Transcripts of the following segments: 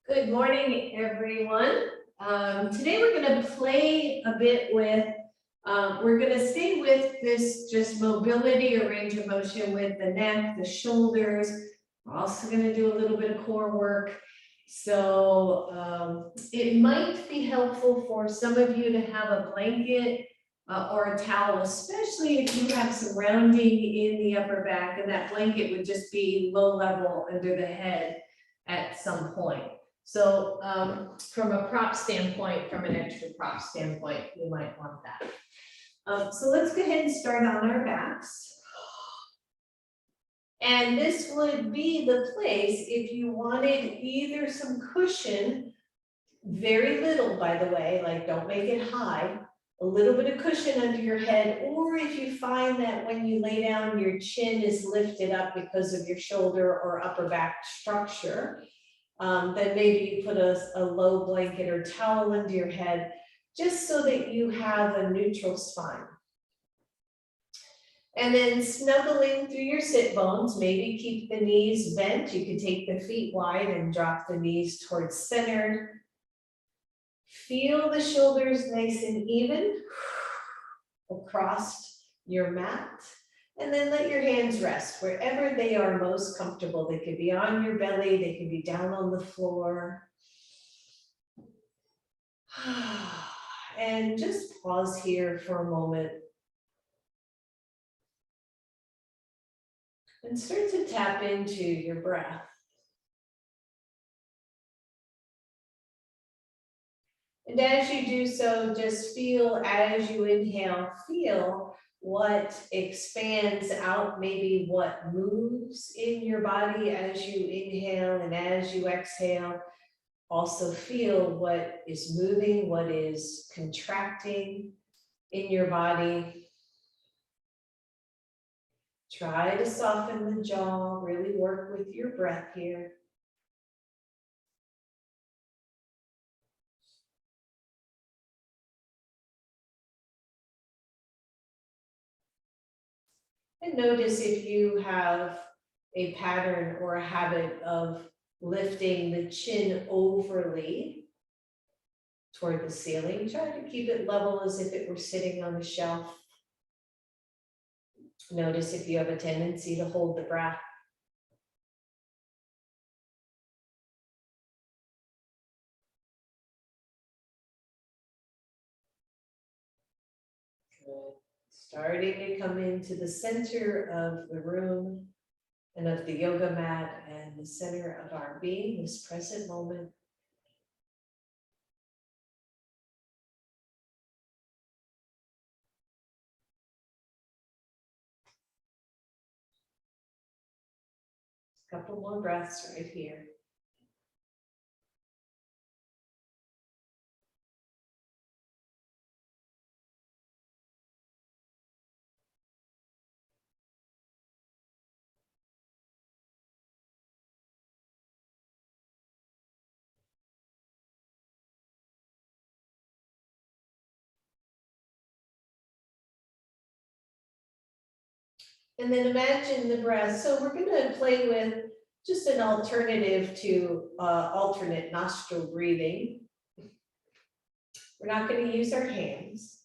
Good morning, everyone. Today we're going to play a bit with, we're going to stay with this just mobility or range of motion with the neck, the shoulders. We're also going to do a little bit of core work. So it might be helpful for some of you to have a blanket or a towel, especially if you have some rounding in the upper back, and that blanket would just be low level under the head at some point. So from a prop standpoint, from an extra prop standpoint, you might want that. So let's go ahead and start on our backs. And this would be the place if you wanted either some cushion, very little, by the way, like don't make it high, a little bit of cushion under your head, or if you find that when you lay down, your chin is lifted up because of your shoulder or upper back structure, then maybe you put a low blanket or towel under your head, just so that you have a neutral spine. And then snuggling through your sit bones, maybe keep the knees bent. You could take the feet wide and drop the knees towards center. Feel the shoulders nice and even across your mat. And then let your hands rest wherever they are most comfortable. They could be on your belly, they could be down on the floor. And just pause here for a moment. And start to tap into your breath. And as you do so, just feel as you inhale, feel what expands out, maybe what moves in your body as you inhale, and as you exhale, also feel what is moving, what is contracting in your body. Try to soften the jaw, really work with your breath here. And notice if you have a pattern or a habit of lifting the chin overly toward the ceiling. Try to keep it level as if it were sitting on a shelf. Notice if you have a tendency to hold the breath. Good. Starting to come into the center of the room and of the yoga mat and the center of our being, this present moment. A couple more breaths right here. And then imagine the breath. So we're going to play with just an alternative to alternate nostril breathing. We're not going to use our hands.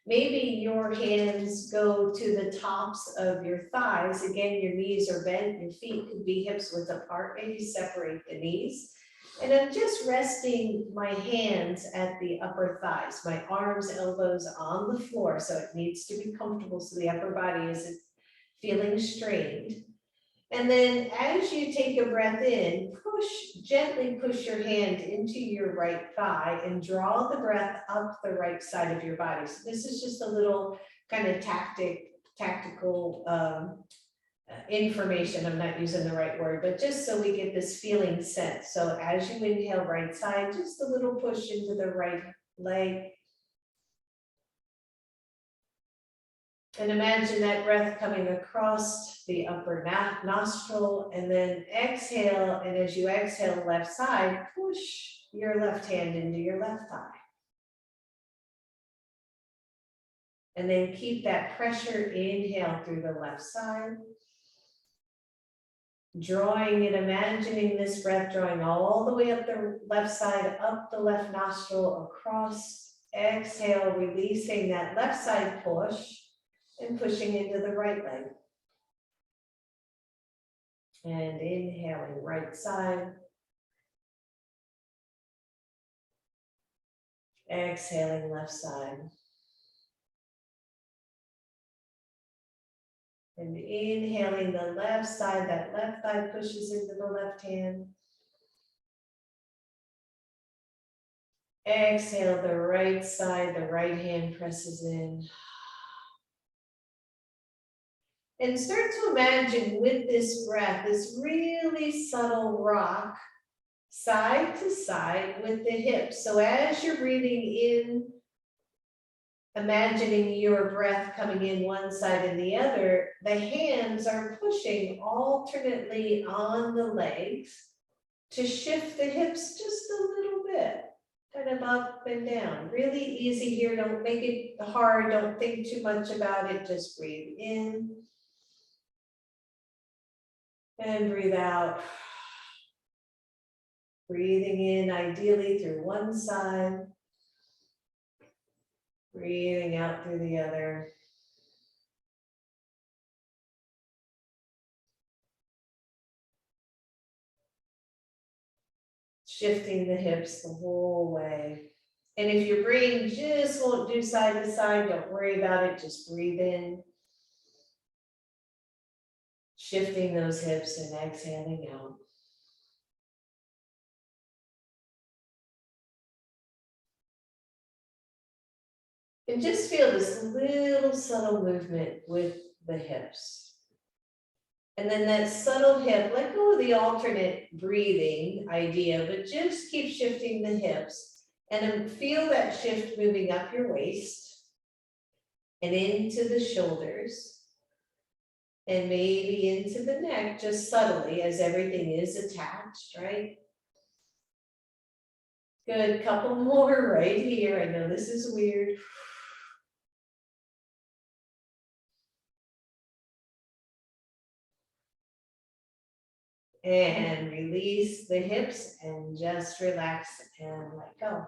Maybe your hands go to the tops of your thighs. Again, your knees are bent, your feet could be hips width apart. Maybe separate the knees. And I'm just resting my hands at the upper thighs, my arms, elbows on the floor. So it needs to be comfortable so the upper body isn't feeling strained. And then as you take a breath in, gently push your hand into your right thigh and draw the breath up the right side of your body. So this is just a little kind of tactical information. I'm not using the right word, but just so we get this feeling sense. So as you inhale right side, just a little push into the right leg. And imagine that breath coming across the upper nostril, and then exhale. And as you exhale left side, push your left hand into your left thigh. And then keep that pressure, inhale through the left side. Drawing and imagining this breath drawing all the way up the left side, up the left nostril, across. Exhale, releasing that left side push and pushing into the right leg. And inhaling right side. Exhaling left side. And inhaling the left side, that left thigh pushes into the left hand. Exhale the right side, the right hand presses in. And start to imagine with this breath, this really subtle rock, side to side with the hips. So as you're breathing in, imagining your breath coming in one side and the other, the hands are pushing alternately on the legs to shift the hips just a little bit, kind of up and down. Really easy here, don't make it hard, don't think too much about it, just breathe in. And breathe out. Breathing in ideally through one side. Breathing out through the other. Shifting the hips the whole way. And if your brain just won't do side to side, don't worry about it, just breathe in. Shifting those hips and exhaling out. And just feel this little subtle movement with the hips. And then that subtle hip, let go of the alternate breathing idea, but just keep shifting the hips. And then feel that shift moving up your waist and into the shoulders. And maybe into the neck, just subtly, as everything is attached, right? Good, couple more right here. I know this is weird. And release the hips and just relax and let go.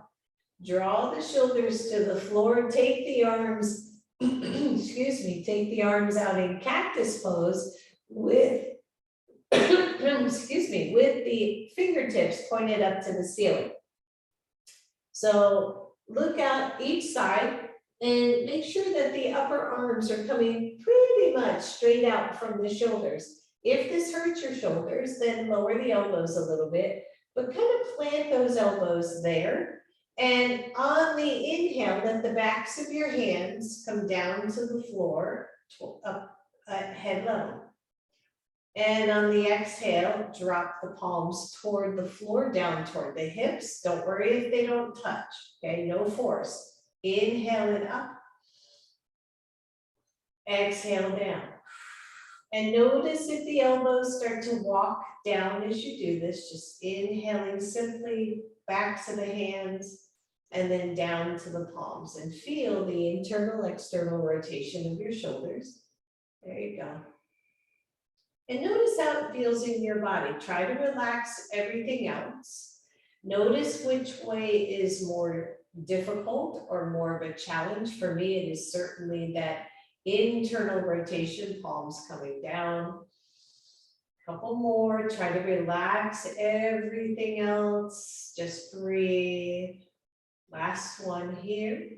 Draw the shoulders to the floor, take the arms, excuse me, take the arms out in cactus pose with, excuse me, with the fingertips pointed up to the ceiling. So look out each side and make sure that the upper arms are coming pretty much straight out from the shoulders. If this hurts your shoulders, then lower the elbows a little bit, but kind of plant those elbows there. And on the inhale, let the backs of your hands come down to the floor, up at head level. And on the exhale, drop the palms toward the floor, down toward the hips. Don't worry if they don't touch, okay? No force. Inhale it up. Exhale down. And notice if the elbows start to walk down as you do this, just inhaling simply back to the hands and then down to the palms, and feel the internal, external rotation of your shoulders. There you go. And notice how it feels in your body. Try to relax everything else. Notice which way is more difficult or more of a challenge. For me, it is certainly that internal rotation, palms coming down. Couple more, try to relax everything else. Just breathe. Last one here.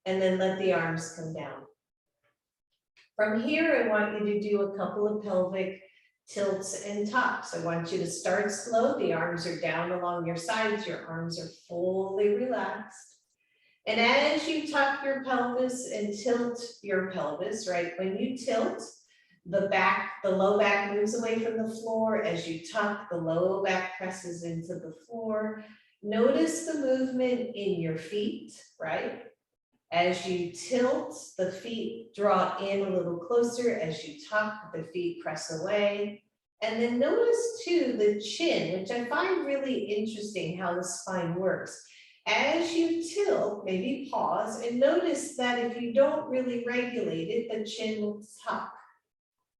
And then let the arms come down. From here, I want you to do a couple of pelvic tilts and tops. I want you to start slow. The arms are down along your sides. Your arms are fully relaxed. And as you tuck your pelvis and tilt your pelvis, right? When you tilt, the low back moves away from the floor. As you tuck, the low back presses into the floor. Notice the movement in your feet, right? As you tilt, the feet draw in a little closer. As you tuck, the feet press away. And then notice too the chin, which I find really interesting how the spine works. As you tilt, maybe pause and notice that if you don't really regulate it, the chin will tuck.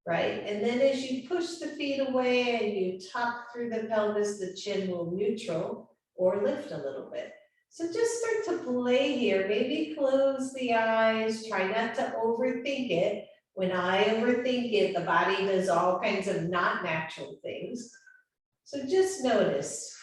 right? And then as you push the feet away and you tuck through the pelvis, the chin will neutral or lift a little bit. So just start to play here. Maybe close the eyes, try not to overthink it. When I overthink it, the body does all kinds of not natural things. So just notice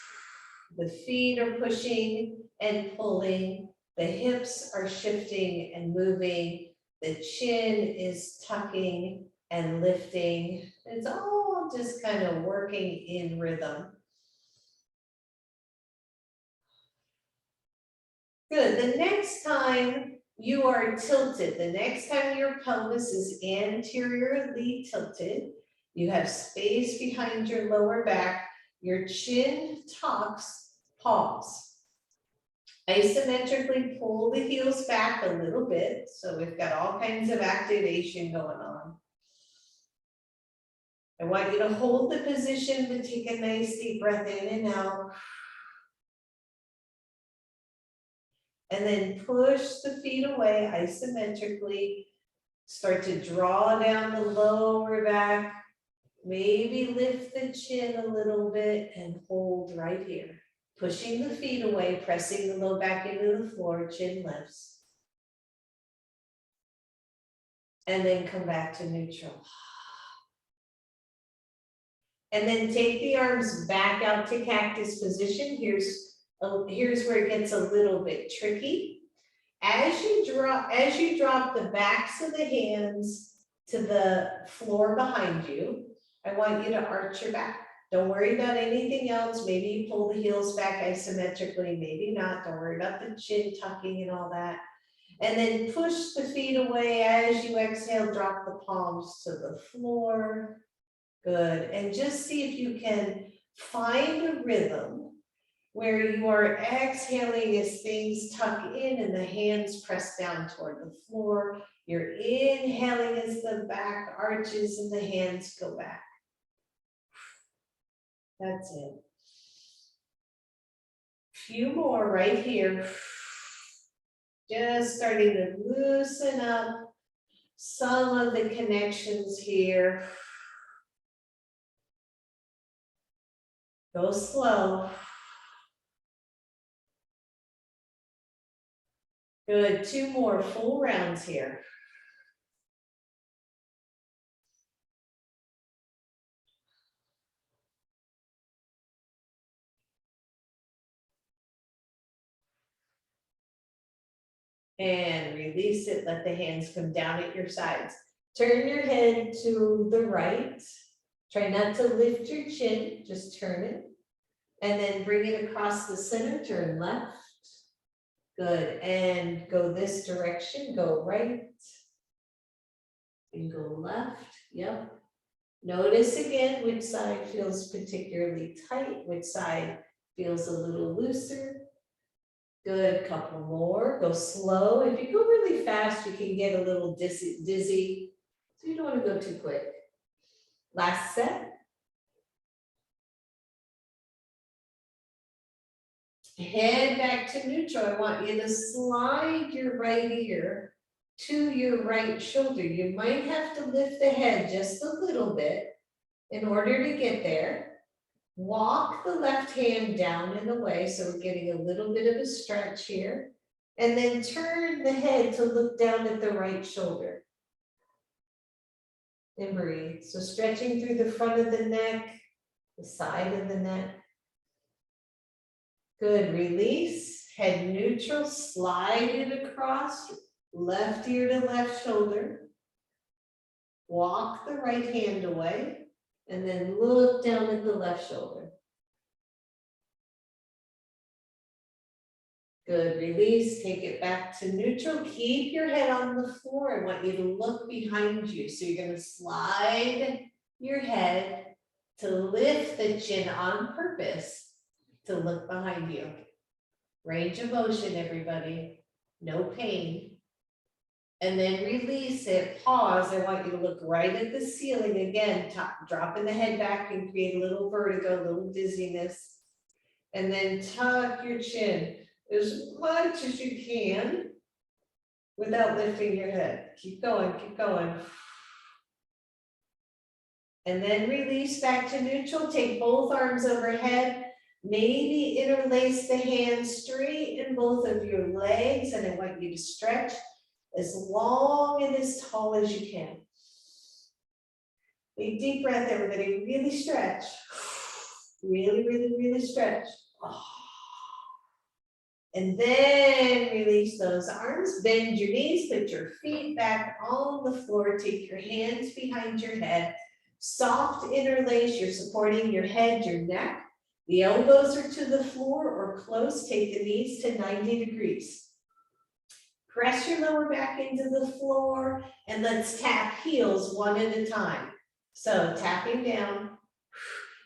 the feet are pushing and pulling, the hips are shifting and moving, the chin is tucking and lifting. It's all just kind of working in rhythm. Good. The next time you are tilted, the next time your pelvis is anteriorly tilted, you have space behind your lower back, your chin tucks, pause. Isometrically pull the heels back a little bit. So we've got all kinds of activation going on. I want you to hold the position, but take a nice deep breath in and out. And then push the feet away isometrically. Start to draw down the lower back. Maybe lift the chin a little bit and hold right here. Pushing the feet away, pressing the low back into the floor, chin lifts. And then come back to neutral. And then take the arms back out to cactus position. Here's where it gets a little bit tricky. As you drop the backs of the hands to the floor behind you, I want you to arch your back. Don't worry about anything else. Maybe you pull the heels back isometrically, maybe not. Don't worry about the chin tucking and all that. And then push the feet away as you exhale, drop the palms to the floor. Good. And just see if you can find a rhythm where you are exhaling as things tuck in and the hands press down toward the floor. You're inhaling as the back arches and the hands go back. That's it. Few more right here. Just starting to loosen up some of the connections here. Go slow. Good, 2 more full rounds here. And release it, let the hands come down at your sides. Turn your head to the right. Try not to lift your chin, just turn it. And then bring it across the center, turn left. Good, and go this direction, go right. And go left, yep. Notice again which side feels particularly tight, which side feels a little looser. Good, couple more, go slow. If you go really fast, you can get a little dizzy. So you don't want to go too quick. Last set. Head back to neutral. I want you to slide your right ear to your right shoulder. You might have to lift the head just a little bit in order to get there. Walk the left hand down and away, so we're getting a little bit of a stretch here. And then turn the head to look down at the right shoulder. And breathe. So stretching through the front of the neck, the side of the neck. Good, release, head neutral, slide it across, left ear to left shoulder. Walk the right hand away. And then look down at the left shoulder. Good, release, take it back to neutral. Keep your head on the floor. I want you to look behind you. So you're going to slide your head to lift the chin on purpose to look behind you. Range of motion, everybody. No pain. And then release it, pause. I want you to look right at the ceiling again, dropping the head back and create a little vertigo, a little dizziness. And then tuck your chin as much as you can without lifting your head. Keep going, keep going. And then release back to neutral. Take both arms overhead. Maybe interlace the hands, straighten both of your legs, and I want you to stretch as long and as tall as you can. Big deep breath, everybody. Really stretch. Really, really, really stretch. And then release those arms. Bend your knees. Put your feet back on the floor. Take your hands behind your head. Soft interlace. You're supporting your head, your neck. The elbows are to the floor or close. Take the knees to 90 degrees. Press your lower back into the floor and let's tap heels one at a time. So tapping down.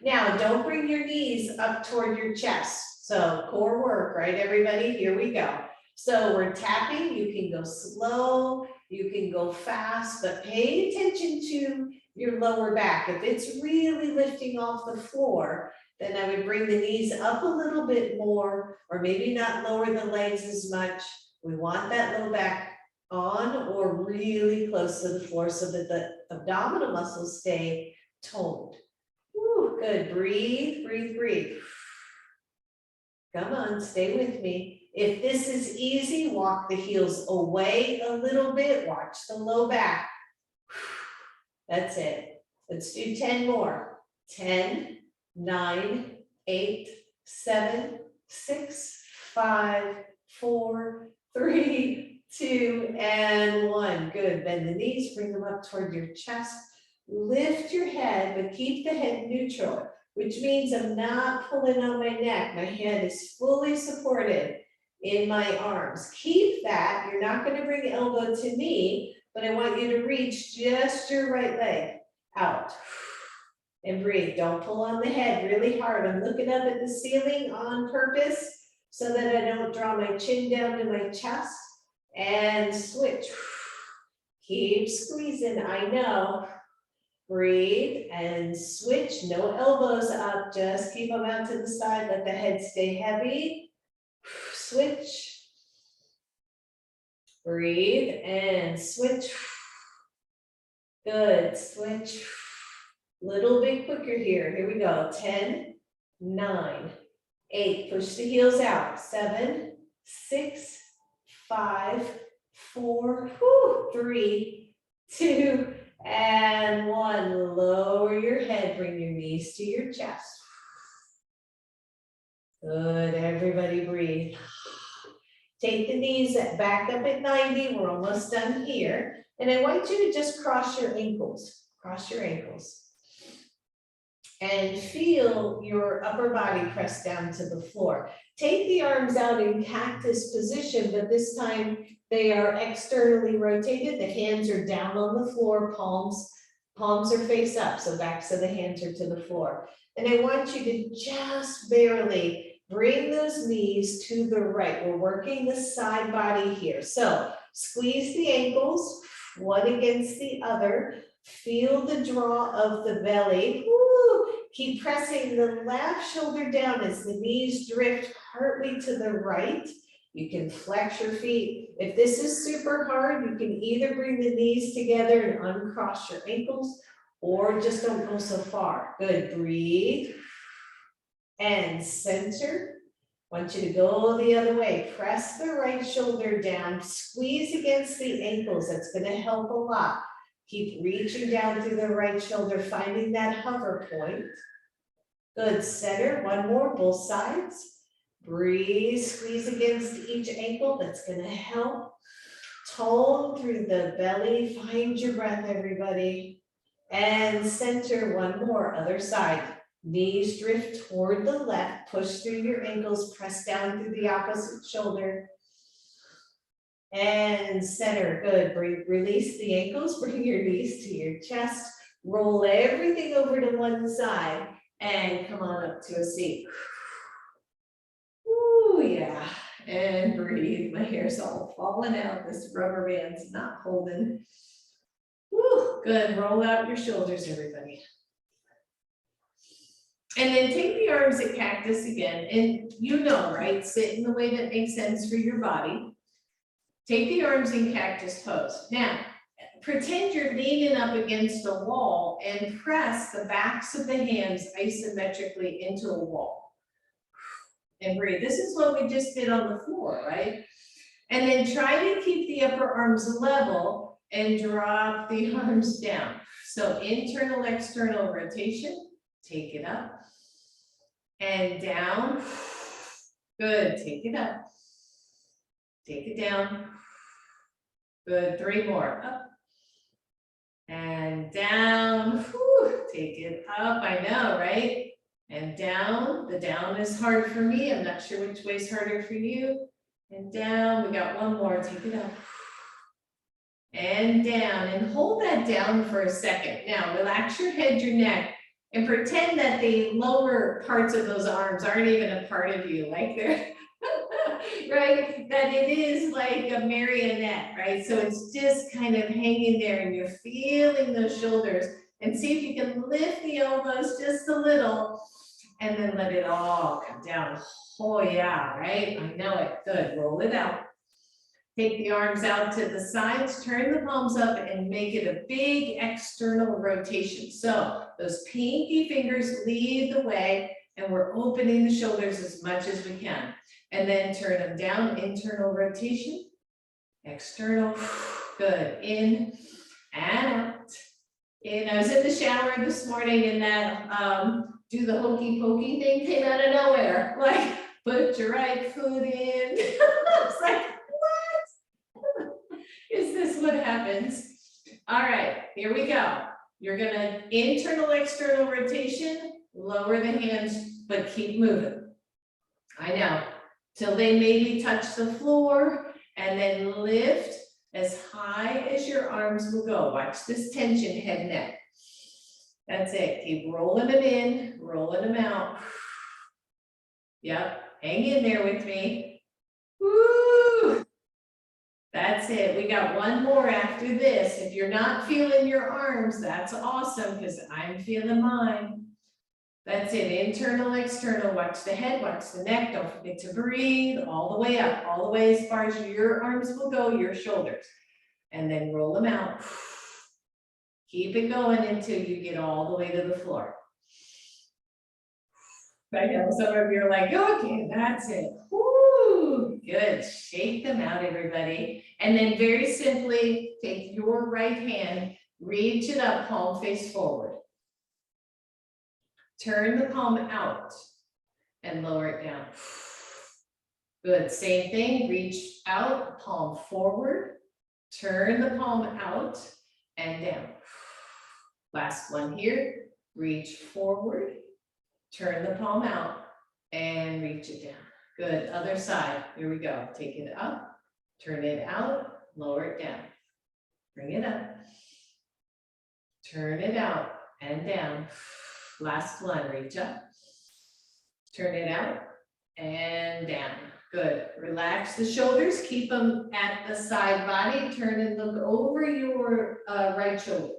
Now don't bring your knees up toward your chest. So core work, right everybody? Here we go. So we're tapping. You can go slow, you can go fast, but pay attention to your lower back. If it's really lifting off the floor, then I would bring the knees up a little bit more, or maybe not lower the legs as much. We want that low back on or really close to the floor so that the abdominal muscles stay toned. Woo, good, breathe, breathe, breathe. Come on, stay with me. If this is easy, walk the heels away a little bit, watch the low back. That's it. Let's do 10 more. 10, 9, 8, 7, 6, 5, 4, 3, 2, and 1. Good. Bend the knees, bring them up toward your chest. Lift your head, but keep the head neutral, which means I'm not pulling on my neck. My head is fully supported in my arms. Keep that. You're not going to bring elbow to knee, but I want you to reach just your right leg out. And breathe. Don't pull on the head really hard. I'm looking up at the ceiling on purpose so that I don't draw my chin down to my chest. And switch. Keep squeezing. I know. Breathe and switch. No elbows up. Just keep them out to the side. Let the head stay heavy. Switch. Breathe and switch. Good. Switch. Little bit quicker here. Here we go. 10, 9, 8. Push the heels out. 7, 6, 5, 4, 3, 2, and 1. Lower your head. Bring your knees to your chest. Good. Everybody breathe. Take the knees back up at 90. We're almost done here. And I want you to just cross your ankles. Cross your ankles. And feel your upper body press down to the floor. Take the arms out in cactus position, but this time they are externally rotated. The hands are down on the floor, palms are face up, so backs of the hands are to the floor. And I want you to just barely bring those knees to the right. We're working the side body here. So squeeze the ankles, one against the other. Feel the draw of the belly. Woo. Keep pressing the left shoulder down as the knees drift partly to the right. You can flex your feet. If this is super hard, you can either bring the knees together and uncross your ankles, or just don't go so far. Good, breathe. And center. I want you to go the other way. Press the right shoulder down, squeeze against the ankles. That's going to help a lot. Keep reaching down through the right shoulder, finding that hover point. Good, center. One more, both sides. Breathe, squeeze against each ankle. That's going to help. Tone through the belly. Find your breath, everybody. And center. One more, other side. Knees drift toward the left. Push through your ankles. Press down through the opposite shoulder. And center. Good. Release the ankles. Bring your knees to your chest. Roll everything over to one side. And come on up to a seat. Ooh, yeah. And breathe. My hair's all falling out. This rubber band's not holding. Woo, good. Roll out your shoulders, everybody. And then take the arms at cactus again. And you know, right? Sit in the way that makes sense for your body. Take the arms in cactus pose. Now, pretend you're leaning up against a wall and press the backs of the hands isometrically into a wall. And breathe. This is what we just did on the floor, right? And then try to keep the upper arms level and drop the arms down. So internal, external rotation, take it up and down. Good, take it up. Take it down. Good, 3 more, up. And down, whew, take it up, I know, right? And down, the down is hard for me. I'm not sure which way's harder for you. And down, we got 1 more, take it up. And down, and hold that down for a second. Now, relax your head, your neck, and pretend that the lower parts of those arms aren't even a part of you, like they're, right? That it is like a marionette, right? So it's just kind of hanging there and you're feeling those shoulders, and see if you can lift the elbows just a little and then let it all come down. Oh yeah, right? I know it, good, roll it out. Take the arms out to the sides, turn the palms up and make it a big external rotation. So those pinky fingers lead the way and we're opening the shoulders as much as we can. And then turn them down, internal rotation, external, good, in and out. And I was in the shower this morning and that do the hokey pokey thing came out of nowhere. Like, put your right foot in. It's like, is this what happens? All right, here we go. You're gonna internal, external rotation, lower the hands, but keep moving. I know, till they maybe touch the floor and then lift as high as your arms will go. Watch this tension, head, neck. That's it, keep rolling them in, rolling them out. Yep, hang in there with me. Woo! That's it. We got 1 more after this. If you're not feeling your arms, that's awesome because I'm feeling mine. That's it. Internal, external. Watch the head, watch the neck. Don't forget to breathe all the way up, all the way as far as your arms will go, your shoulders. And then roll them out. Keep it going until you get all the way to the floor. I know some of you are like, okay, that's it. Woo, good. Shake them out, everybody. And then very simply, take your right hand, reach it up, palm face forward. Turn the palm out and lower it down. Good, same thing, reach out, palm forward, turn the palm out and down. Last one here, reach forward, turn the palm out and reach it down. Good, other side, here we go. Take it up, turn it out, lower it down. Bring it up, turn it out and down. Last one, reach up, turn it out and down. Good, relax the shoulders, keep them at the side body, turn and look over your right shoulder.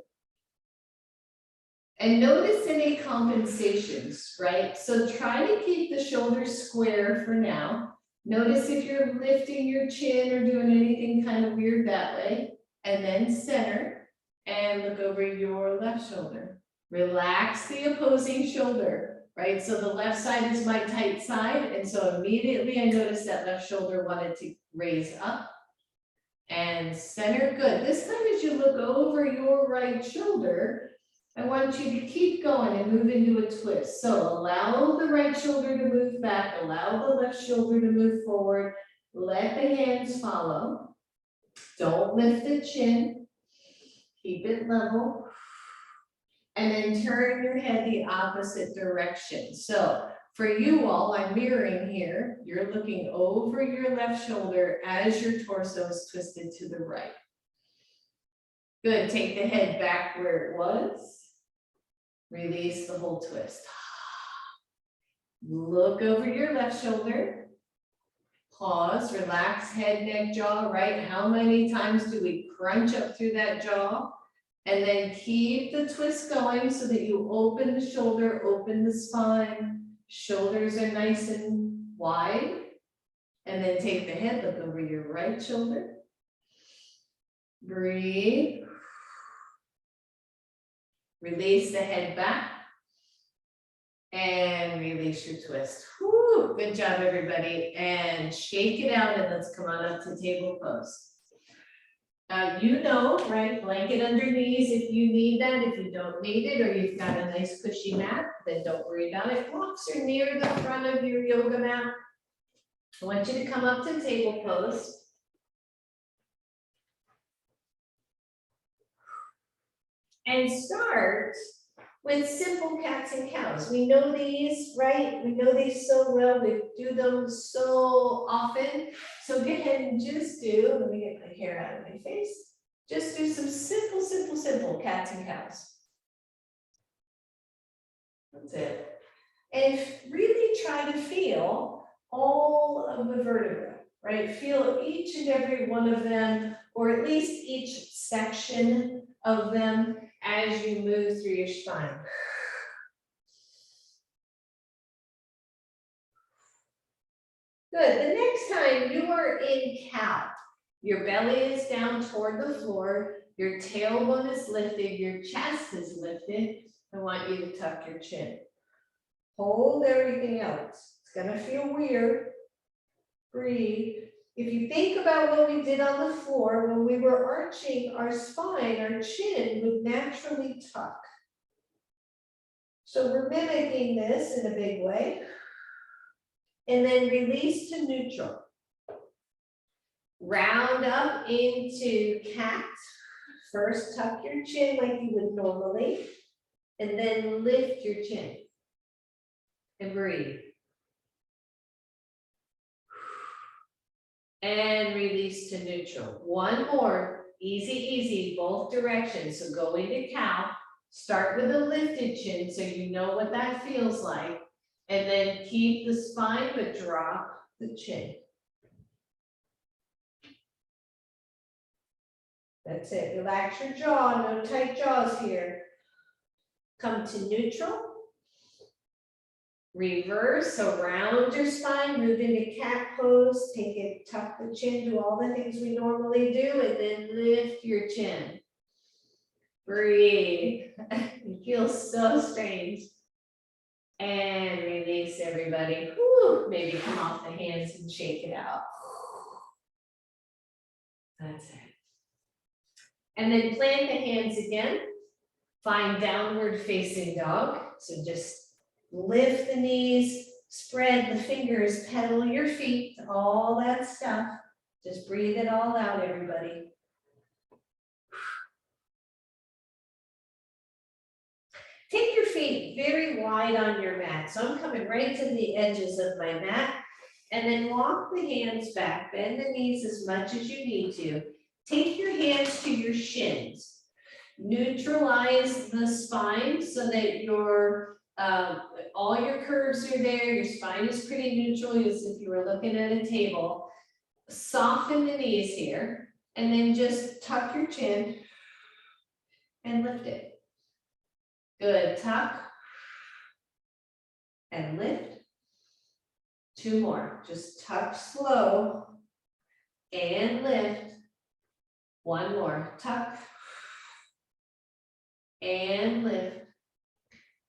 And notice any compensations, right? So try to keep the shoulders square for now. Notice if you're lifting your chin or doing anything kind of weird that way. And then center and look over your left shoulder. Relax the opposing shoulder, right? So the left side is my tight side. And so immediately I noticed that left shoulder wanted to raise up. And center, good. This time as you look over your right shoulder, I want you to keep going and move into a twist. So allow the right shoulder to move back, allow the left shoulder to move forward. Let the hands follow. Don't lift the chin. Keep it level. And then turn your head the opposite direction. So for you all, I'm mirroring here. You're looking over your left shoulder as your torso is twisted to the right. Good, take the head back where it was. Release the whole twist. Look over your left shoulder. Pause, relax, head, neck, jaw, right? How many times do we crunch up through that jaw? And then keep the twist going so that you open the shoulder, open the spine. Shoulders are nice and wide. And then take the head, look over your right shoulder. Breathe. Release the head back. And release your twist. Woo, good job, everybody. And shake it out and let's come on up to table pose. You know, right, blanket under knees if you need that. If you don't need it or you've got a nice cushy mat, then don't worry about it. Blocks are near the front of your yoga mat. I want you to come up to table pose. And start with simple cats and cows. We know these, right? We know these so well. We do them so often. So go ahead and just do, let me get my hair out of my face. Just do some simple cats and cows. That's it. And really try to feel all of the vertebrae, right? Feel each and every one of them, or at least each section of them as you move through your spine. Good. The next time you are in cow, your belly is down toward the floor, your tailbone is lifted, your chest is lifted. I want you to tuck your chin. Hold everything else. It's gonna feel weird. Breathe. If you think about what we did on the floor, when we were arching our spine, our chin would naturally tuck. So we're mimicking this in a big way. And then release to neutral. Round up into cat. First, tuck your chin like you would normally, and then lift your chin. And breathe. And release to neutral. One more, easy, both directions. So go into cow, start with a lifted chin so you know what that feels like. And then keep the spine, but drop the chin. That's it. Relax your jaw, no tight jaws here. Come to neutral. Reverse, so round your spine, move into cat pose, take it, tuck the chin, do all the things we normally do, and then lift your chin. Breathe. It feels so strange. And release, everybody. Whew. Maybe come off the hands and shake it out. That's it. And then plant the hands again. Find downward facing dog. So just lift the knees, spread the fingers, pedal your feet, all that stuff. Just breathe it all out, everybody. Take your feet very wide on your mat. So I'm coming right to the edges of my mat. And then walk the hands back, bend the knees as much as you need to. Take your hands to your shins. Neutralize the spine so that your all your curves are there, your spine is pretty neutral as if you were looking at a table. Soften the knees here, and then just tuck your chin and lift it. Good, tuck and lift. Two more, just tuck slow and lift. One more, tuck and lift.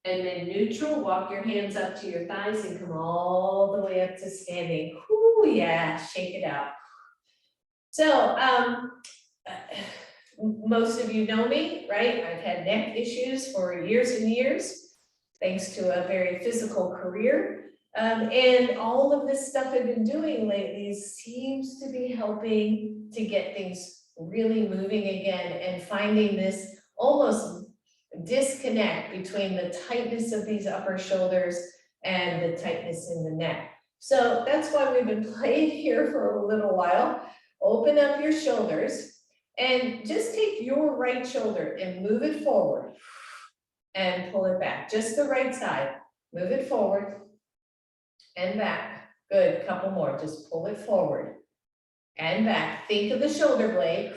And then neutral, walk your hands up to your thighs and come all the way up to standing. Ooh, yeah, shake it out. So, most of you know me, right? I've had neck issues for years and years, thanks to a very physical career. And all of this stuff I've been doing lately seems to be helping to get things really moving again and finding this almost disconnect between the tightness of these upper shoulders and the tightness in the neck. So that's why we've been playing here for a little while. Open up your shoulders and just take your right shoulder and move it forward and pull it back. Just the right side. Move it forward and back. Good, couple more. Just pull it forward and back. Think of the shoulder blade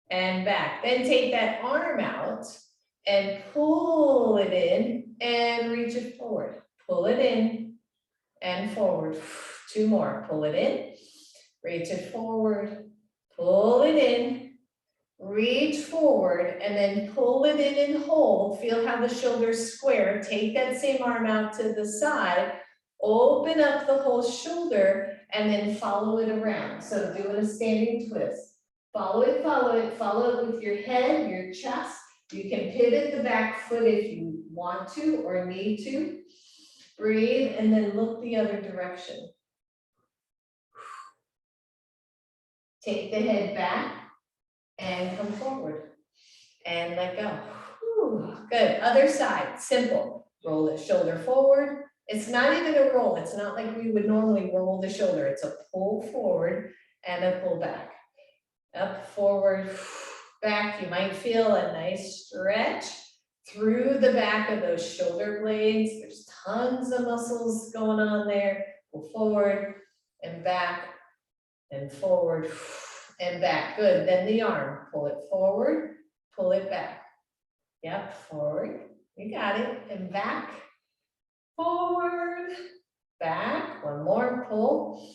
and back. Then take that arm out and pull it in and reach it forward. Pull it in and forward. Two more. Pull it in, reach it forward, pull it in, reach forward and then pull it in and hold. Feel how the shoulders square. Take that same arm out to the side, open up the whole shoulder, and then follow it around. So doing a standing twist. Follow it, follow it, follow it with your head, your chest. You can pivot the back foot if you want to or need to. Breathe and then look the other direction. Take the head back and come forward and let go. Whew, good. Other side, simple. Roll the shoulder forward. It's not even a roll. It's not like we would normally roll the shoulder. It's a pull forward and a pull back. Up, forward, back. You might feel a nice stretch through the back of those shoulder blades. There's tons of muscles going on there. Pull forward and back and forward and back. Good. Then the arm. Pull it forward, pull it back. Yep, forward. You got it. And back, forward, back. One more, pull.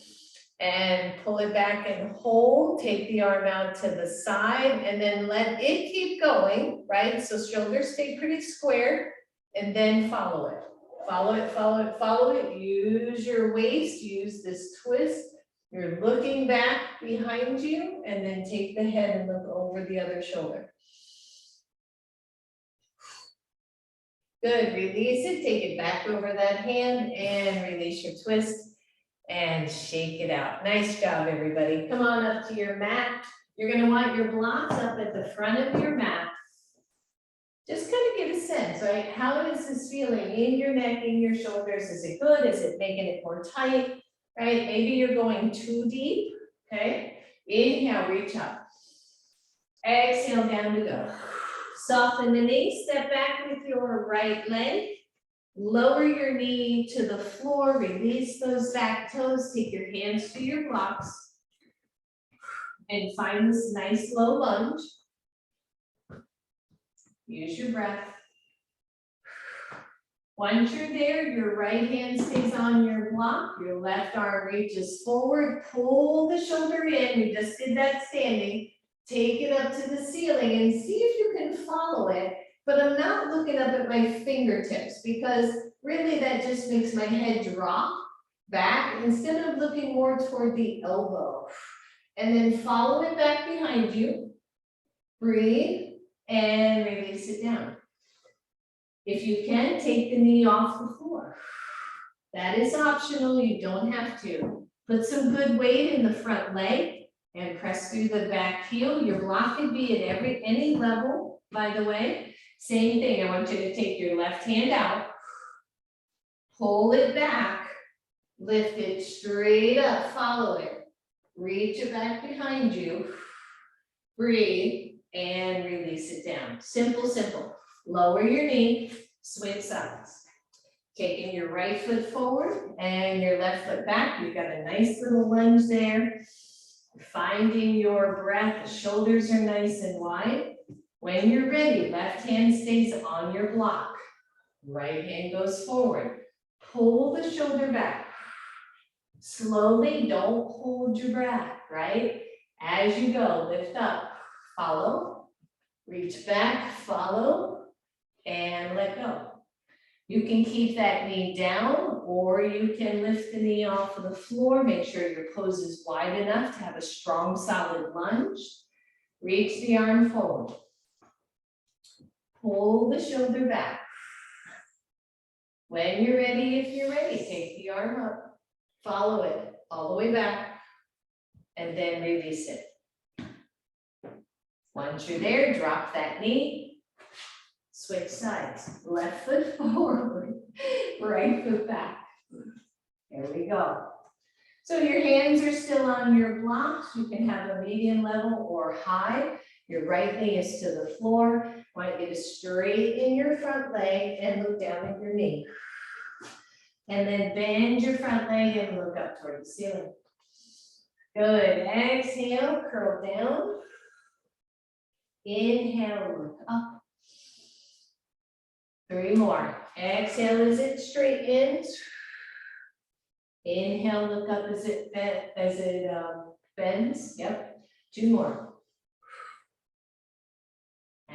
And pull it back and hold, take the arm out to the side and then let it keep going, right? So shoulders stay pretty square and then follow it. Follow it, follow it, follow it. Use your waist, use this twist. You're looking back behind you and then take the head and look over the other shoulder. Good, release it, take it back over that hand and release your twist. And shake it out. Nice job, everybody. Come on up to your mat. You're going to want your blocks up at the front of your mat. Just kind of get a sense, right? How is this feeling in your neck, in your shoulders? Is it good? Is it making it more tight? Right? Maybe you're going too deep. Okay. Inhale, reach up. Exhale, down to go. Soften the knee. Step back with your right leg. Lower your knee to the floor, release those back toes, take your hands to your blocks, and find this nice low lunge. Use your breath. Once you're there, your right hand stays on your block, your left arm reaches forward, pull the shoulder in, we just did that standing, take it up to the ceiling and see if you can follow it. But I'm not looking up at my fingertips because really that just makes my head drop back instead of looking more toward the elbow. And then follow it back behind you. Breathe and release it down. If you can, take the knee off the floor. That is optional, you don't have to. Put some good weight in the front leg and press through the back heel. Your block could be at any level, by the way. Same thing, I want you to take your left hand out, pull it back, lift it straight up, follow it, reach it back behind you, breathe, and release it down. Simple, simple. Lower your knee, switch sides. Taking your right foot forward and your left foot back, you've got a nice little lunge there. Finding your breath, the shoulders are nice and wide. When you're ready, left hand stays on your block. Right hand goes forward. Pull the shoulder back. Slowly, don't hold your breath, right? As you go, lift up, follow, reach back, follow, and let go. You can keep that knee down, or you can lift the knee off of the floor. Make sure your pose is wide enough to have a strong, solid lunge. Reach the arm forward. Pull the shoulder back. When you're ready, if you're ready, take the arm up, follow it all the way back, and then release it. Once you're there, drop that knee, switch sides, left foot forward, right foot back. There we go. So your hands are still on your blocks. You can have a medium level or high. Your right knee is to the floor. I want you to straighten your front leg and look down at your knee. And then bend your front leg and look up toward the ceiling. Good. Exhale, curl down. Inhale, look up. 3 more. Exhale as it straightens. Inhale, look up as it bends. Yep. 2 more.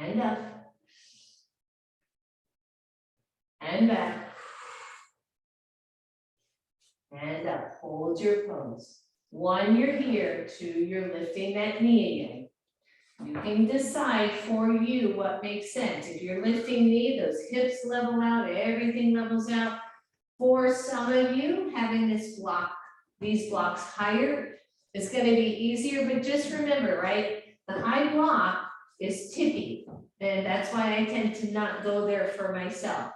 and up, and back, and up. Hold your pose. 1, you're here. 2, you're lifting that knee again. You can decide for you what makes sense. If you're lifting knee, those hips level out, everything levels out. For some of you, having this block, these blocks higher is going to be easier, but just remember, right? The high block is tippy, and that's why I tend to not go there for myself.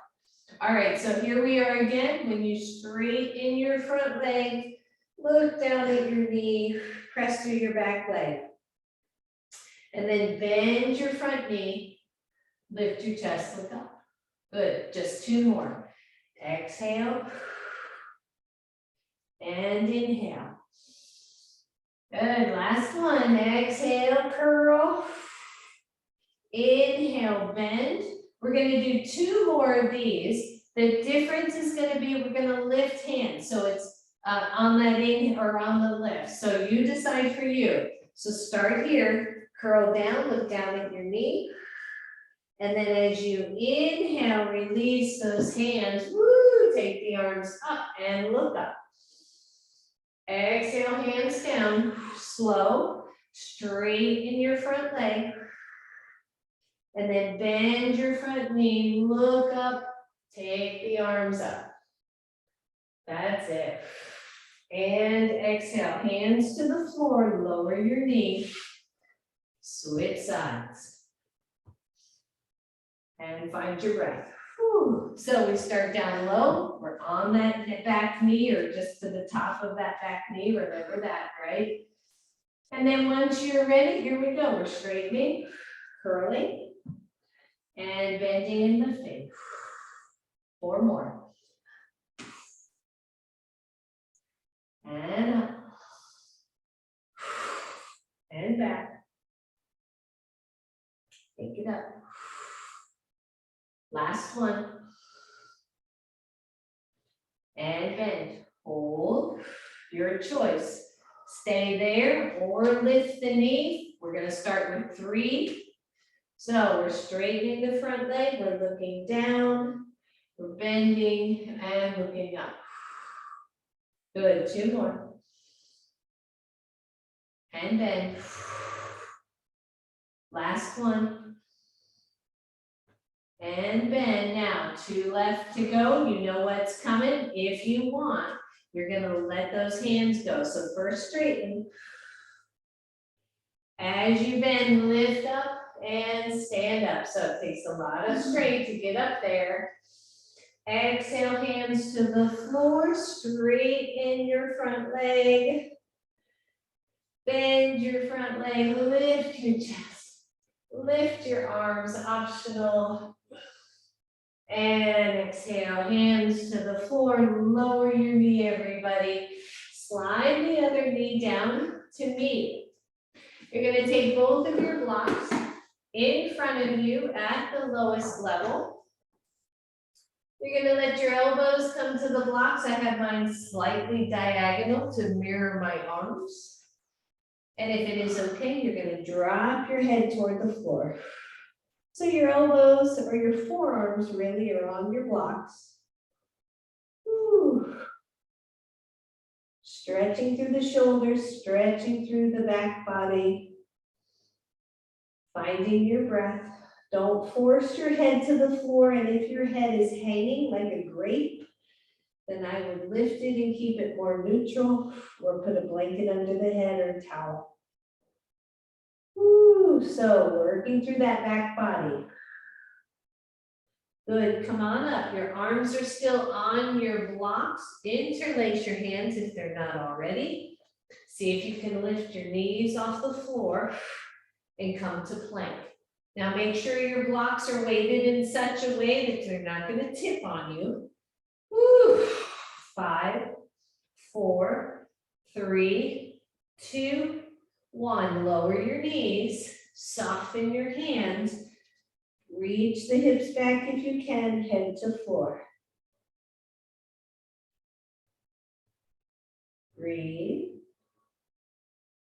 All right, so here we are again. When you straighten your front leg, look down at your knee, press through your back leg. And then bend your front knee, lift your chest, look up. Good, just 2 more. Exhale and inhale. Good, last one. Exhale, curl. Inhale, bend. We're going to do 2 more of these. The difference is going to be we're going to lift hands. So it's on that in or on the lift. So you decide for you. So start here, curl down, look down at your knee. And then as you inhale, release those hands. Woo, take the arms up and look up. Exhale, hands down, slow, straighten your front leg. And then bend your front knee, look up, take the arms up. That's it. And exhale, hands to the floor, lower your knee, switch sides. And find your breath. Whew. So we start down low, we're on that back knee or just to the top of that back knee, remember that, right? And then once you're ready, here we go. We're straightening, curling, and bending and lifting. 4 more. And up. And back. Take it up. Last one. And bend. Hold. Your choice. Stay there or lift the knee. We're going to start with 3. So we're straightening the front leg. We're looking down. We're bending and looking up. Good. 2 more. And bend. Last one. And bend. Now 2 left to go. You know what's coming. If you want, you're going to let those hands go. So first straighten. As you bend, lift up and stand up. So it takes a lot of strength to get up there. Exhale, hands to the floor. Straighten your front leg. Bend your front leg. Lift your chest. Lift your arms, optional. And exhale, hands to the floor, lower your knee, everybody. Slide the other knee down to meet. You're going to take both of your blocks in front of you at the lowest level. You're going to let your elbows come to the blocks. I have mine slightly diagonal to mirror my arms. And if it is okay, you're going to drop your head toward the floor. So your elbows or your forearms really are on your blocks. Whew. Stretching through the shoulders, stretching through the back body. Finding your breath. Don't force your head to the floor, and if your head is hanging like a grape, then I would lift it and keep it more neutral, or put a blanket under the head or a towel. Woo, so working through that back body. Good, come on up. Your arms are still on your blocks. Interlace your hands if they're not already. See if you can lift your knees off the floor and come to plank. Now make sure your blocks are weighted in such a way that they're not going to tip on you. Woo. 5, 4, 3, 2, 1. Lower your knees, soften your hands. Reach the hips back if you can, head to floor. Breathe.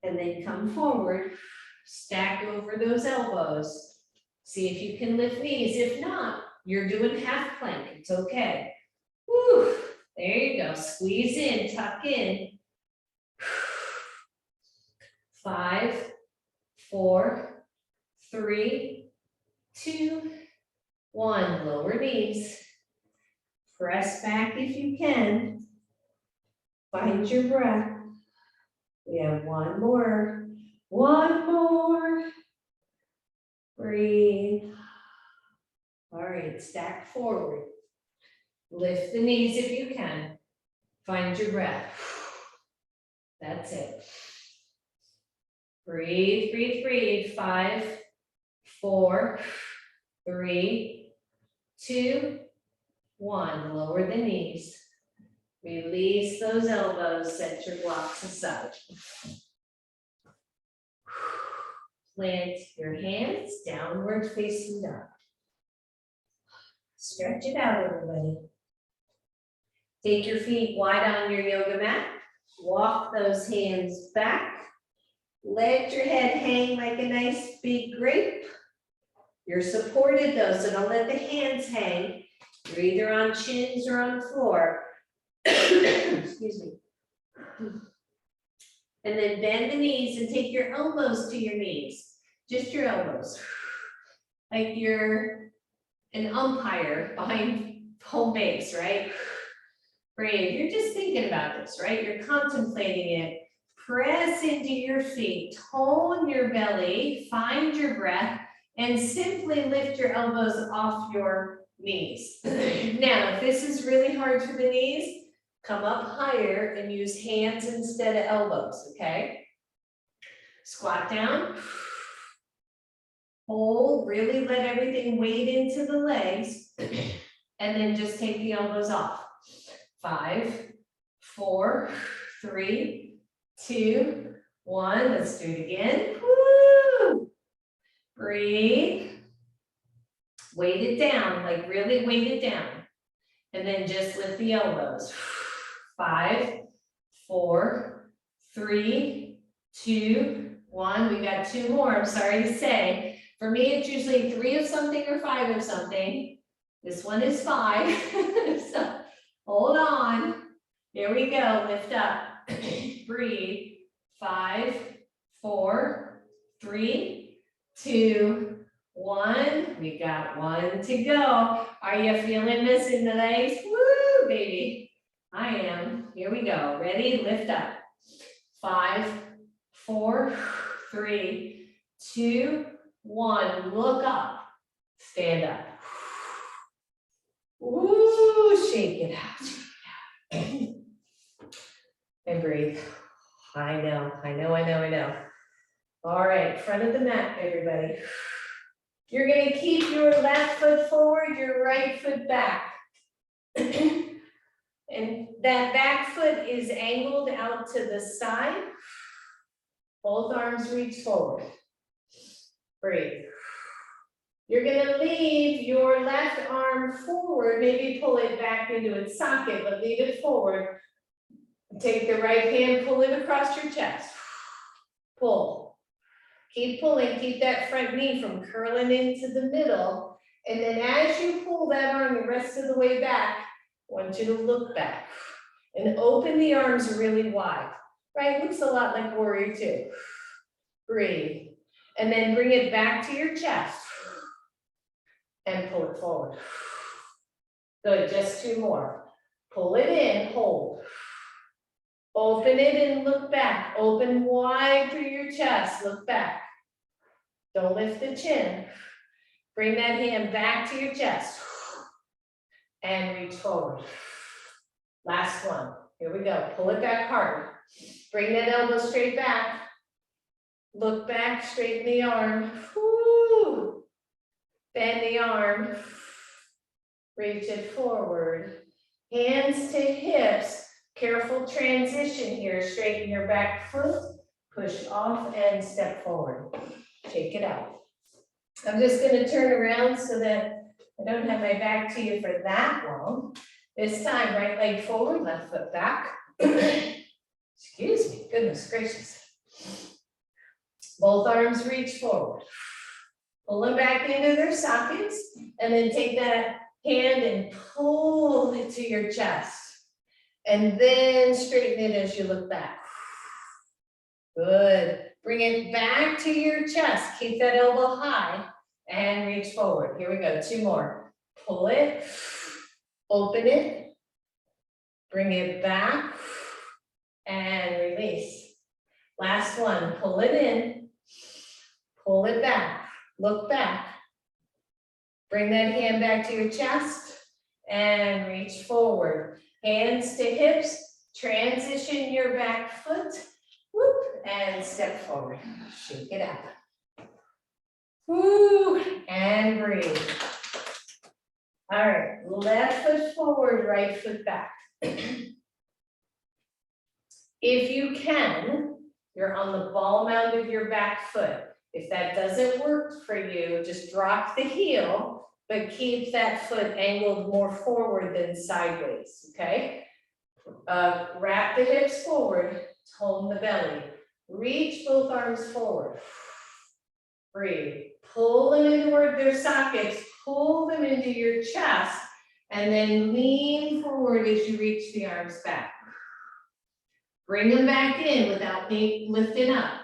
And then come forward, stack over those elbows. See if you can lift knees. If not, you're doing half plank. It's okay. Woo. There you go. Squeeze in, tuck in. 5, 4, 3, 2, 1. Lower knees. Press back if you can. Find your breath. We have one more. One more. Breathe. All right, stack forward. Lift the knees if you can. Find your breath. That's it. Breathe, breathe, breathe. 5, 4, 3, 2, 1. Lower the knees. Release those elbows. Set your blocks aside. Plant your hands downward facing dog. Stretch it out, everybody. Take your feet wide on your yoga mat. Walk those hands back. Let your head hang like a nice big grape. You're supported though, so don't let the hands hang. You're either on shins or on floor. Excuse me. And then bend the knees and take your elbows to your knees. Just your elbows. Like you're an umpire behind home base, right? Breathe. You're just thinking about this, right? You're contemplating it. Press into your feet, tone your belly, find your breath, and simply lift your elbows off your knees. Now, if this is really hard for the knees, come up higher and use hands instead of elbows, okay? Squat down. Hold, really let everything wade into the legs, and then just take the elbows off. 5, 4, 3, 2, 1. Let's do it again. Woo! Breathe. Weight it down, like really weight it down. And then just lift the elbows. 5, 4, 3, 2, 1. We got 2 more, I'm sorry to say. For me, it's usually 3 of something or 5 of something. This one is 5. So hold on. Here we go. Lift up. Breathe. 5, 4, 3, 2, 1. We got 1 to go. Are you feeling this in the legs? Woo, baby. I am. Here we go. Ready? Lift up. 5, 4, 3, 2, 1. Look up. Stand up. Woo, shake it out. And breathe. I know. All right, front of the mat, everybody. You're going to keep your left foot forward, your right foot back. And that back foot is angled out to the side. Both arms reach forward. Breathe. You're going to leave your left arm forward, maybe pull it back into its socket, but leave it forward. Take the right hand, pull it across your chest. Pull. Keep pulling, keep that front knee from curling into the middle. And then as you pull that arm the rest of the way back, I want you to look back and open the arms really wide. Right, looks a lot like warrior two. Breathe. And then bring it back to your chest. And pull it forward. Good, just 2 more. Pull it in, hold. Open it and look back. Open wide through your chest, look back. Don't lift the chin. Bring that hand back to your chest. And reach forward. Last one, here we go. Pull it back hard. Bring that elbow straight back. Look back, straighten the arm. Woo. Bend the arm. Reach it forward. Hands to hips. Careful transition here. Straighten your back foot. Push off and step forward. Shake it out. I'm just going to turn around so that I don't have my back to you for that long. This time, right leg forward, left foot back. Excuse me, goodness gracious. Both arms reach forward. Pull them back into their sockets, and then take that hand and pull it to your chest. And then straighten it as you look back. Good. Bring it back to your chest. Keep that elbow high and reach forward. Here we go, 2 more. Pull it, open it, bring it back, and release. Last one, pull it in, pull it back, look back. Bring that hand back to your chest and reach forward. Hands to hips, transition your back foot, whoop, and step forward. Shake it out. Woo, and breathe. All right, left foot forward, right foot back. If you can, you're on the ball mound of your back foot. If that doesn't work for you, just drop the heel, but keep that foot angled more forward than sideways, okay? Wrap the hips forward, tone the belly. Reach both arms forward. Breathe. Pull them into their sockets, pull them into your chest, and then lean forward as you reach the arms back. Bring them back in without lifting up,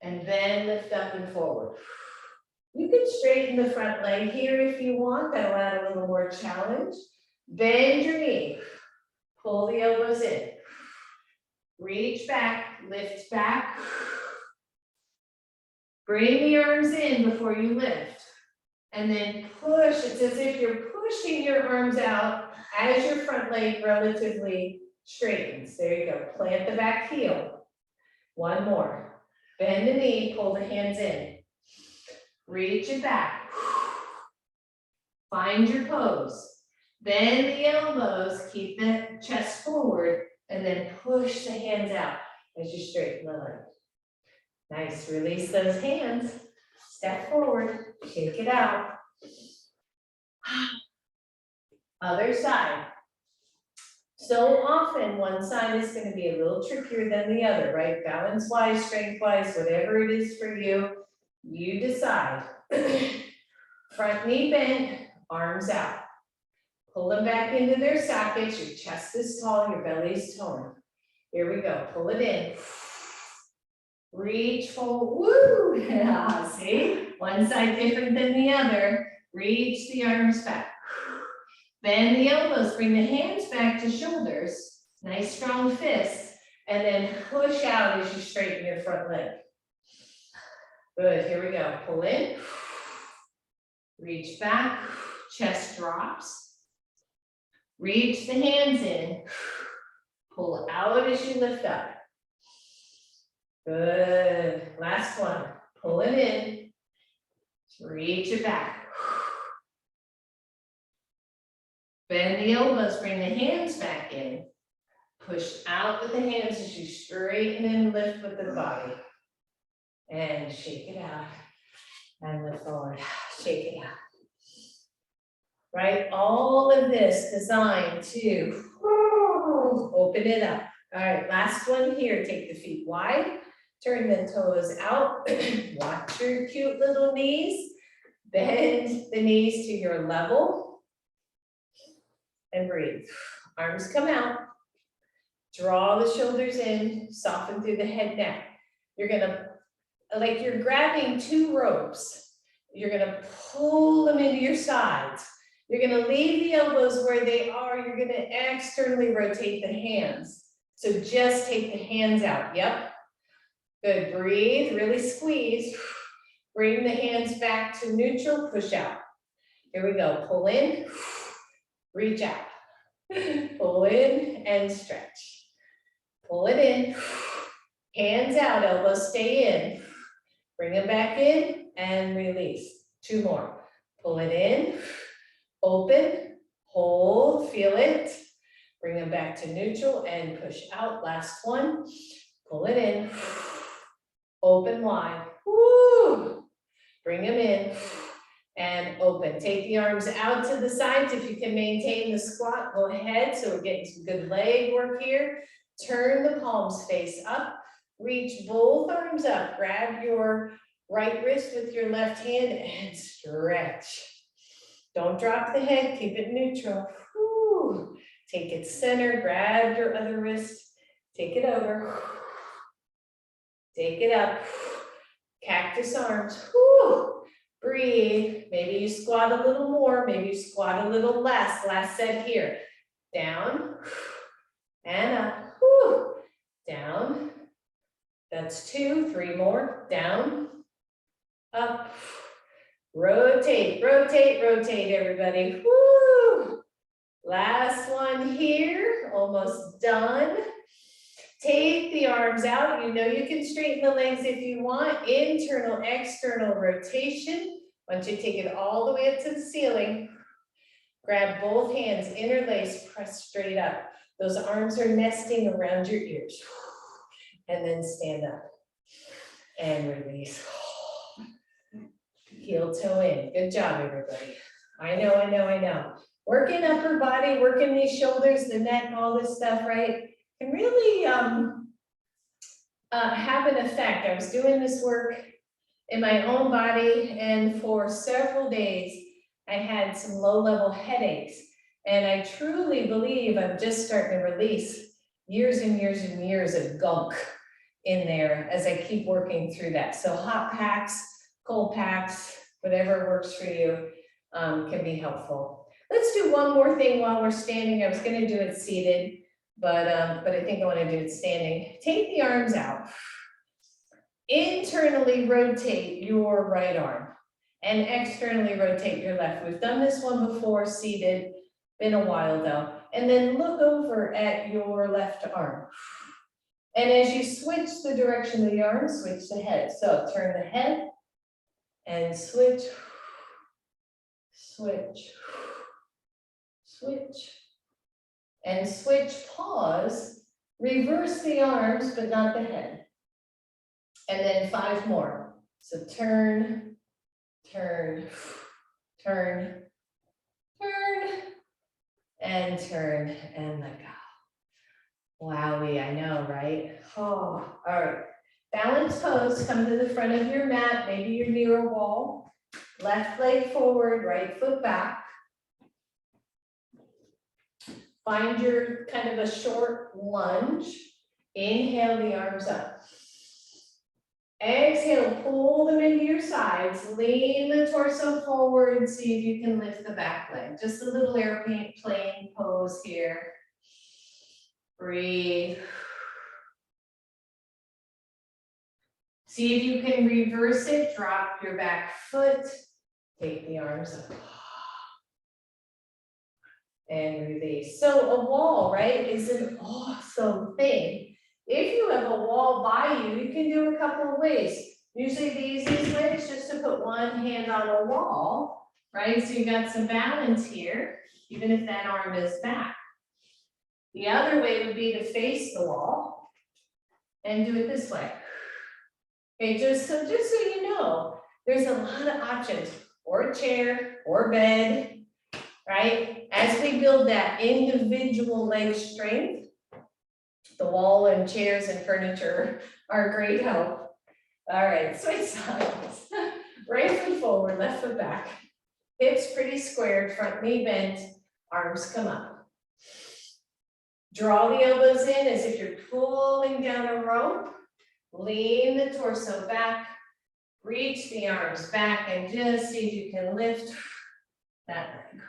and then lift up and forward. You can straighten the front leg here if you want. That'll add a little more challenge. Bend your knee. Pull the elbows in. Reach back, lift back. Bring the arms in before you lift. And then push. It's as if you're pushing your arms out as your front leg relatively straightens. There you go. Plant the back heel. One more. Bend the knee, pull the hands in. Reach it back. Find your pose. Bend the elbows, keep the chest forward, and then push the hands out as you straighten the leg. Nice, release those hands. Step forward, shake it out. Other side. So often one side is going to be a little trickier than the other, right? Balance-wise, strength-wise, whatever it is for you, you decide. Front knee bent, arms out. Pull them back into their sockets. Your chest is tall, your belly is toned. Here we go. Pull it in. Reach forward. Woo! Yeah, see? One side different than the other. Reach the arms back. Bend the elbows. Bring the hands back to shoulders. Nice strong fists. And then push out as you straighten your front leg. Good. Here we go. Pull in. Reach back. Chest drops. Reach the hands in, pull out as you lift up. Good, last one, pull it in, reach it back. Bend the elbows, bring the hands back in. Push out with the hands as you straighten and lift with the body. And shake it out, and lift forward, shake it out. Right, all of this designed to open it up. All right, last one here, take the feet wide, turn the toes out, watch your cute little knees, bend the knees to your level, and breathe. Arms come out, draw the shoulders in, soften through the head neck. You're gonna, like you're grabbing 2 ropes, you're gonna pull them into your sides. You're gonna leave the elbows where they are. You're gonna externally rotate the hands. So just take the hands out, yep. Good, breathe, really squeeze. Bring the hands back to neutral, push out. Here we go, pull in, reach out. Pull in and stretch. Pull it in, hands out, elbows stay in. Bring them back in and release. 2 more, pull it in. Open, hold, feel it. Bring them back to neutral and push out. Last one. Pull it in. Open wide. Woo! Bring them in and open. Take the arms out to the sides. If you can maintain the squat, go ahead. So we're getting some good leg work here. Turn the palms face up. Reach both arms up. Grab your right wrist with your left hand and stretch. Don't drop the head, keep it neutral. Whew. Take it center, grab your other wrist, take it over. Take it up. Cactus arms. Whew. Breathe. Maybe you squat a little more, maybe you squat a little less. Last set here. Down and up. Whew. Down. That's 2, 3 more. Down, up. Rotate, rotate, rotate, everybody. Woo! Last one here, almost done. Take the arms out. You know you can straighten the legs if you want. Internal, external rotation. Once you take it all the way up to the ceiling, grab both hands, interlace, press straight up. Those arms are nesting around your ears. And then stand up and release. Heel toe in. Good job, everybody. I know, I know, I know. Working upper body, working these shoulders, the neck, all this stuff, right? Can really have an effect. I was doing this work in my own body, and for several days, I had some low-level headaches. And I truly believe I'm just starting to release years and years and years of gunk in there as I keep working through that. So hot packs, cold packs, whatever works for you can be helpful. Let's do one more thing while we're standing. I was going to do it seated, but I think I want to do it standing. Take the arms out. Internally rotate your right arm and externally rotate your left. We've done this one before, seated, been a while though. And then look over at your left arm. And as you switch the direction of the arm, switch the head. So turn the head and switch, switch, switch, and switch, pause, reverse the arms, but not the head. And then 5 more. So turn, turn, turn, turn, and turn, and let go. Wowie, I know, right? Oh, all right. Balance pose, come to the front of your mat, maybe you're near a wall. Left leg forward, right foot back. Find your kind of a short lunge. Inhale the arms up. Exhale, pull them into your sides. Lean the torso forward, see if you can lift the back leg. Just a little airplane pose here. Breathe. See if you can reverse it. Drop your back foot. Take the arms up. And release. So a wall, right, is an awesome thing. If you have a wall by you, you can do a couple of ways. Usually the easiest way is just to put one hand on a wall, right? So you got some balance here, even if that arm is back. The other way would be to face the wall and do it this way. Okay, just so you know, there's a lot of options, or chair, or bed, right? As we build that individual leg strength, the wall and chairs and furniture are a great help. All right, switch sides. Right foot forward, left foot back. Hips pretty squared, front knee bent, arms come up. Draw the elbows in as if you're pulling down a rope. Lean the torso back. Reach the arms back and just see if you can lift that leg.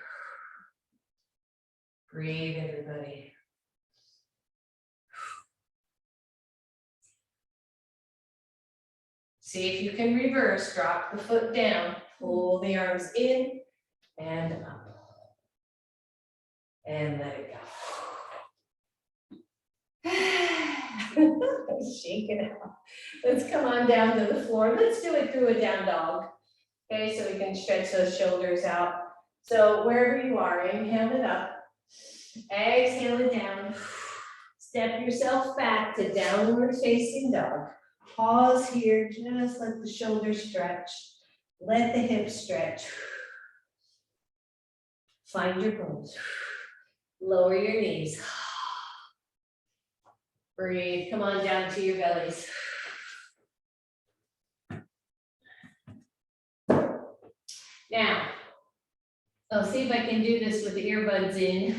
Breathe, everybody. See if you can reverse, drop the foot down, pull the arms in and up. And let it go. Shake it out. Let's come on down to the floor. Let's do it through a down dog. Okay, so we can stretch those shoulders out. So wherever you are, inhale it up. Exhale it down. Step yourself back to downward facing dog. Pause here, just let the shoulders stretch. Let the hips stretch. Find your bones. Lower your knees. Breathe, come on down to your bellies. Now, I'll see if I can do this with the earbuds in.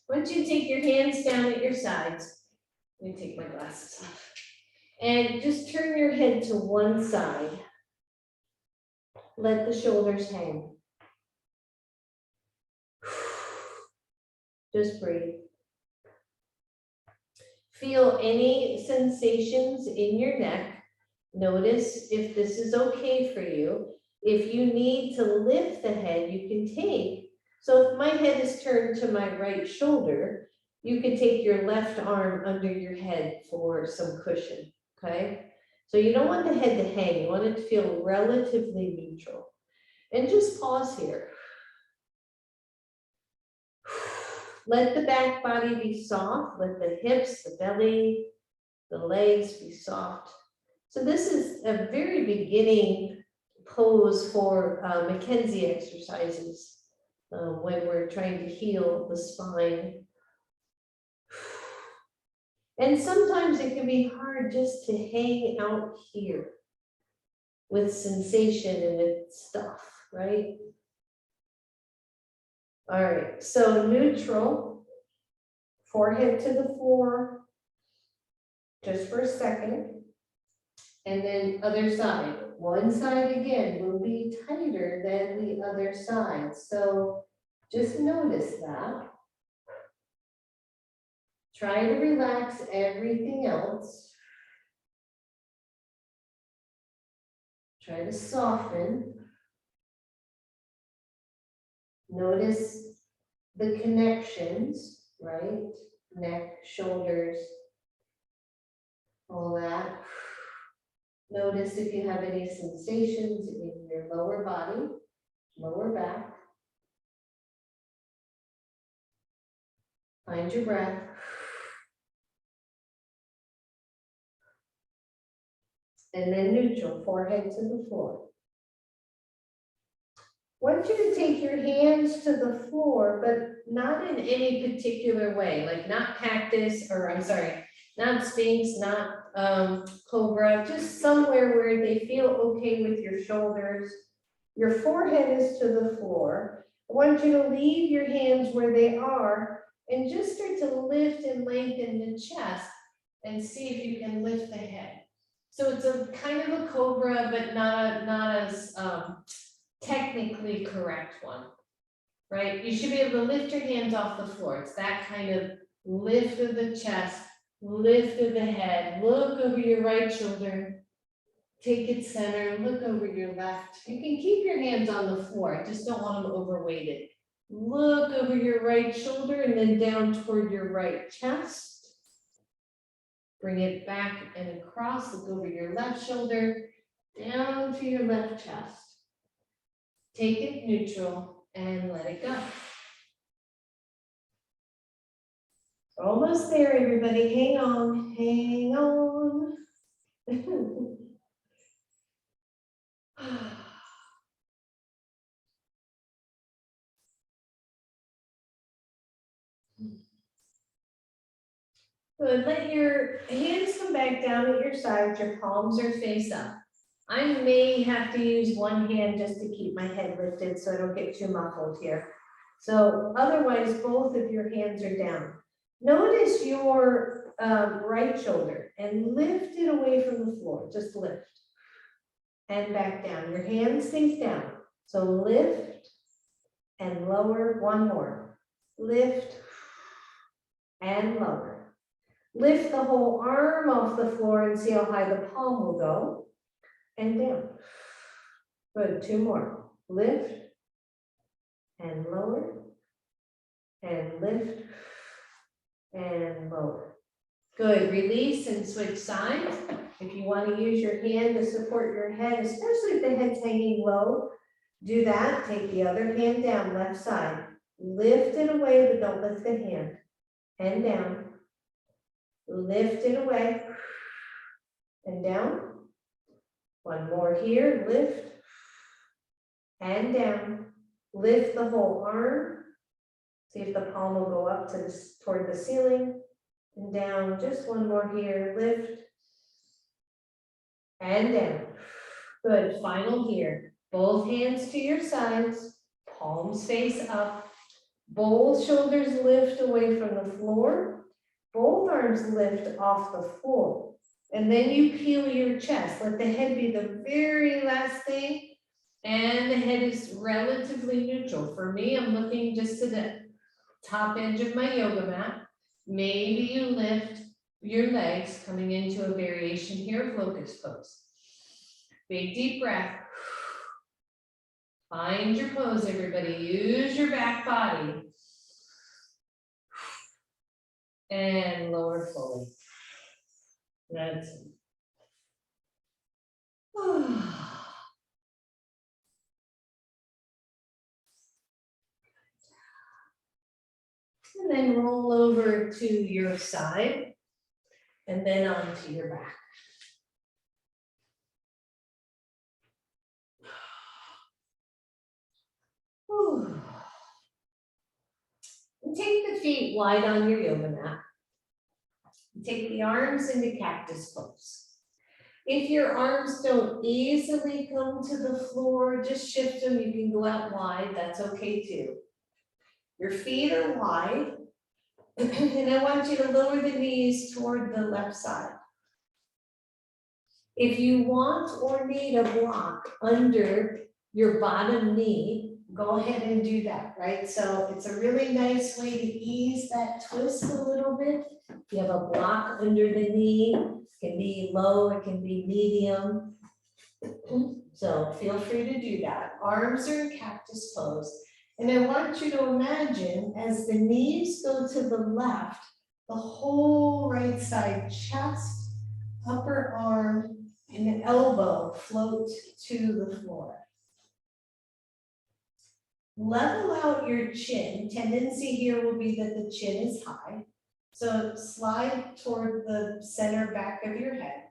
Once you take your hands down at your sides, let me take my glasses off. And just turn your head to one side. Let the shoulders hang. Just breathe. Feel any sensations in your neck. Notice if this is okay for you. If you need to lift the head, you can take. So if my head is turned to my right shoulder, you can take your left arm under your head for some cushion, okay? So you don't want the head to hang. You want it to feel relatively neutral. And just pause here. Let the back body be soft. Let the hips, the belly, the legs be soft. So this is a very beginning pose for Mackenzie exercises when we're trying to heal the spine. And sometimes it can be hard just to hang out here with sensation and with stuff, right? All right, so neutral, forehead to the floor, just for a second. And then other side. One side again will be tighter than the other side. So just notice that. Try to relax everything else. Try to soften. Notice the connections, right? Neck, shoulders, all that. Notice if you have any sensations in your lower body, lower back. Find your breath. And then neutral, forehead to the floor. I want you to take your hands to the floor, but not in any particular way, like not cactus, or I'm sorry, not sphinx, not cobra, just somewhere where they feel okay with your shoulders. Your forehead is to the floor. I want you to leave your hands where they are and just start to lift and lengthen the chest and see if you can lift the head. So it's a kind of a cobra, but not as technically correct one, right? You should be able to lift your hands off the floor. It's that kind of lift of the chest, lift of the head, look over your right shoulder, take it center, look over your left. You can keep your hands on the floor, I just don't want them overweighted. Look over your right shoulder and then down toward your right chest. Bring it back and across, look over your left shoulder, down to your left chest. Take it neutral and let it go. Almost there, everybody. Hang on, hang on. Good. Let your hands come back down at your sides. Your palms are face up. I may have to use one hand just to keep my head lifted so I don't get too muffled here. So otherwise, both of your hands are down. Notice your right shoulder and lift it away from the floor. Just lift and back down. Your hands face down. So lift and lower. One more. Lift and lower. Lift the whole arm off the floor and see how high the palm will go. And down. Good, two more. Lift and lower and lift and lower. Good, release and switch sides. If you want to use your hand to support your head, especially if the head's hanging low, do that. Take the other hand down, left side. Lift it away, but don't lift the hand. And down. Lift it away and down. One more here, lift and down. Lift the whole arm. See if the palm will go up to this, toward the ceiling and down. Just one more here, lift and down. Good, final here. Both hands to your sides, palms face up. Both shoulders lift away from the floor. Both arms lift off the floor. And then you peel your chest. Let the head be the very last thing. And the head is relatively neutral. For me, I'm looking just to the top edge of my yoga mat. Maybe you lift your legs coming into a variation here of locust pose. Big deep breath. Find your pose, everybody. Use your back body. And lower fully. That's it. And then roll over to your side and then onto your back. And take the feet wide on your yoga mat. Take the arms into cactus pose. If your arms don't easily come to the floor, just shift them. You can go out wide. That's okay too. Your feet are wide. And I want you to lower the knees toward the left side. If you want or need a block under your bottom knee, go ahead and do that, right? So it's a really nice way to ease that twist a little bit. If you have a block under the knee, it can be low, it can be medium. So feel free to do that. Arms are in cactus pose. And I want you to imagine as the knees go to the left, the whole right side chest, upper arm, and elbow float to the floor. Level out your chin. Tendency here will be that the chin is high. So slide toward the center back of your head.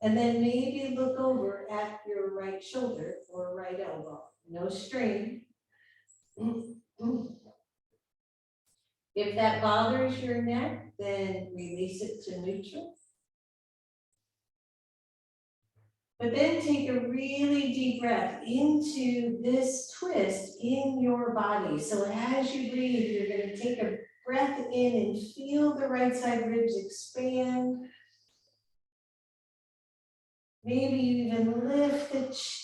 And then maybe look over at your right shoulder or right elbow. No strain. If that bothers your neck, then release it to neutral. But then take a really deep breath into this twist in your body. So as you breathe, you're going to take a breath in and feel the right side ribs expand. Maybe you even lift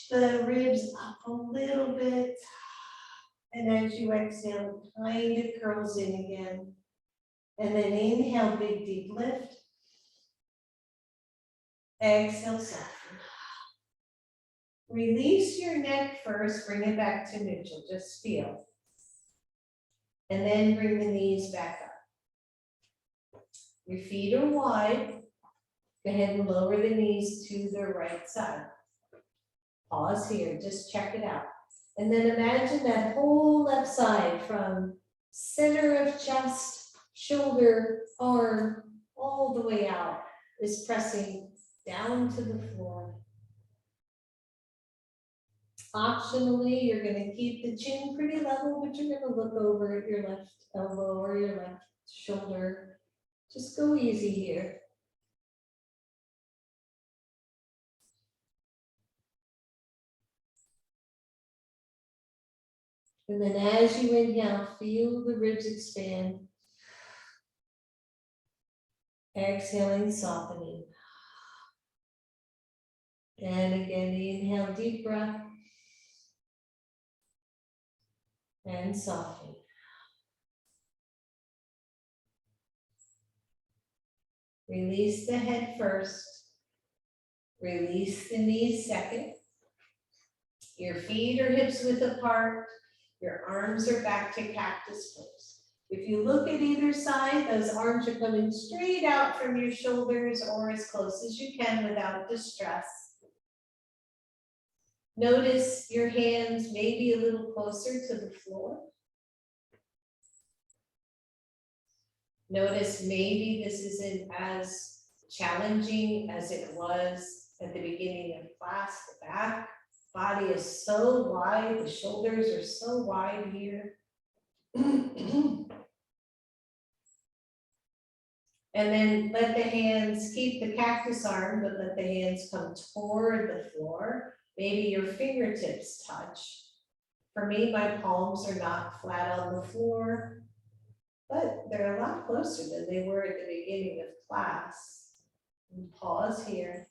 the ribs up a little bit. And as you exhale, it kind of curls in again. And then inhale, big deep lift. Exhale, soften. Release your neck first, bring it back to neutral, just feel. And then bring the knees back up. Your feet are wide. Go ahead and lower the knees to the right side. Pause here, just check it out. And then imagine that whole left side from center of chest, shoulder, arm, all the way out is pressing down to the floor. Optionally, you're going to keep the chin pretty level, but you're going to look over at your left elbow or your left shoulder. Just go easy here. And then as you inhale, feel the ribs expand. Exhaling, softening. And again, inhale, deep breath. And soften. Release the head first. Release the knees second. Your feet are hips width apart. Your arms are back to cactus pose. If you look at either side, those arms are coming straight out from your shoulders or as close as you can without distress. Notice your hands maybe a little closer to the floor. Notice maybe this isn't as challenging as it was at the beginning of class. The back body is so wide, the shoulders are so wide here. And then let the hands, keep the cactus arm, but let the hands come toward the floor. Maybe your fingertips touch. For me, my palms are not flat on the floor, but they're a lot closer than they were at the beginning of class. And pause here.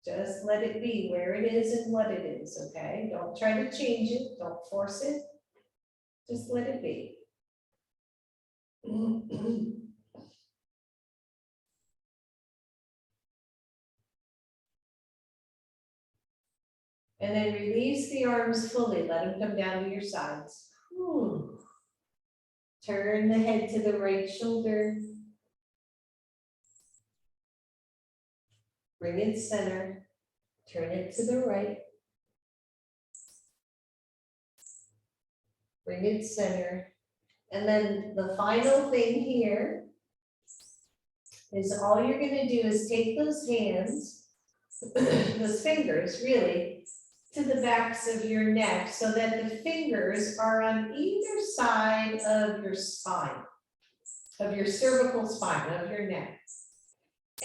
Just let it be where it is and what it is, okay? Don't try to change it, don't force it. Just let it be. And then release the arms fully, let them come down to your sides. Whew. Turn the head to the right shoulder. Bring it center, turn it to the right. Bring it center. And then the final thing here is all you're gonna do is take those hands, those fingers really, to the backs of your neck so that the fingers are on either side of your spine, of your cervical spine, of your neck.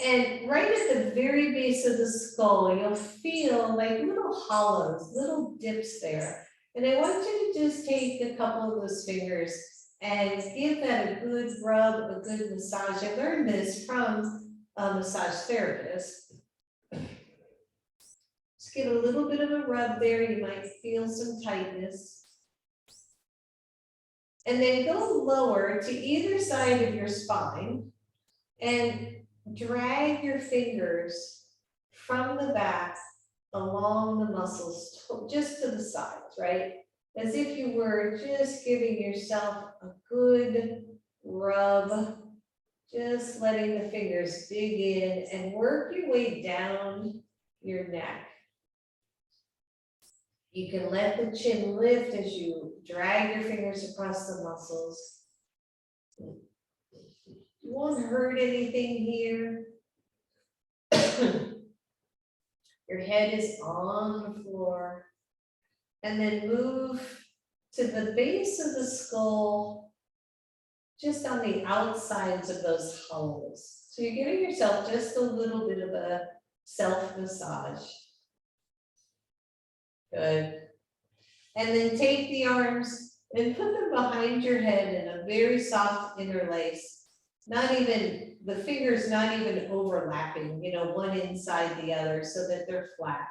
And right at the very base of the skull, you'll feel like little hollows, little dips there. And I want you to just take a couple of those fingers and give that a good rub, a good massage. I learned this from a massage therapist. Just give a little bit of a rub there. You might feel some tightness. And then go lower to either side of your spine and drag your fingers from the back along the muscles, just to the sides, right? As if you were just giving yourself a good rub, just letting the fingers dig in and work your way down your neck. You can let the chin lift as you drag your fingers across the muscles. You won't hurt anything here. Your head is on the floor. And then move to the base of the skull, just on the outsides of those hollows. So you're giving yourself just a little bit of a self-massage. Good. And then take the arms and put them behind your head in a very soft interlace. Not even, the fingers not even overlapping, you know, one inside the other so that they're flat.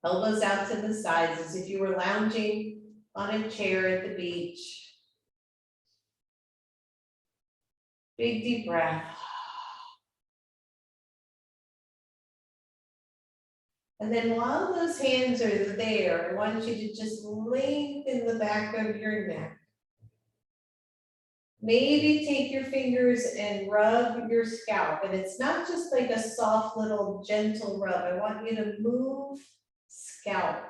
Elbows out to the sides as if you were lounging on a chair at the beach. Big deep breath. And then while those hands are there, I want you to just lengthen the back of your neck. Maybe take your fingers and rub your scalp. And it's not just like a soft little gentle rub. I want you to move scalp,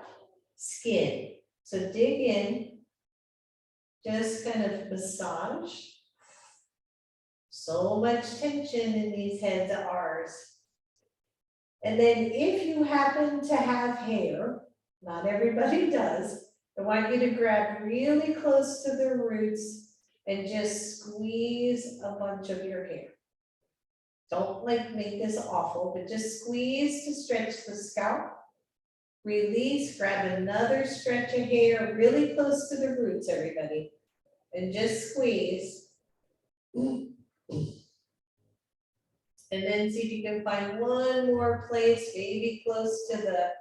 skin. So dig in, just kind of massage. So much tension in these heads of ours. And then if you happen to have hair, not everybody does, I want you to grab really close to the roots and just squeeze a bunch of your hair. Don't like make this awful, but just squeeze to stretch the scalp. Release, grab another stretch of hair really close to the roots, everybody. And just squeeze. And then see if you can find one more place, maybe close to the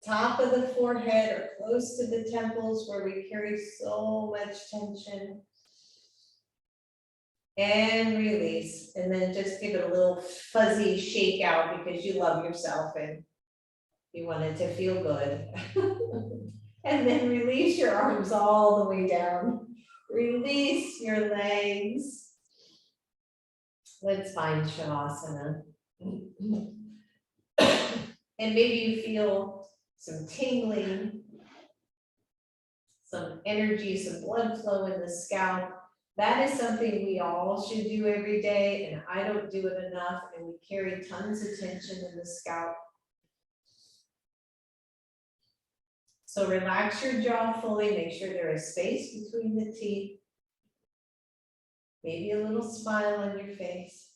top of the forehead or close to the temples where we carry so much tension. And release. And then just give it a little fuzzy shake out because you love yourself and you want it to feel good. And then release your arms all the way down. Release your legs. Let's find Shavasana. And maybe you feel some tingling, some energy, some blood flow in the scalp. That is something we all should do every day, and I don't do it enough, and we carry tons of tension in the scalp. So relax your jaw fully, make sure there is space between the teeth. Maybe a little smile on your face.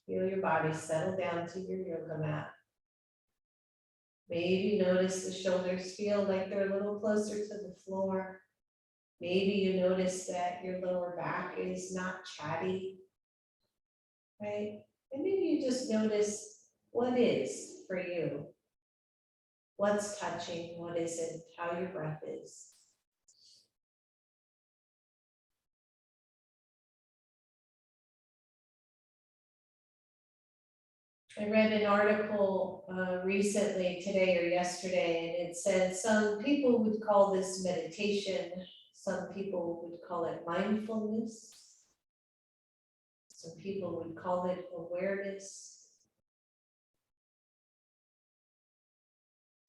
Feel your body settle down to your yoga mat. Maybe notice the shoulders feel like they're a little closer to the floor. Maybe you notice that your lower back is not chatty, right? And maybe you just notice what is for you. What's touching, what isn't, how your breath is. I read an article recently, today or yesterday, and it said some people would call this meditation, some people would call it mindfulness, some people would call it awareness,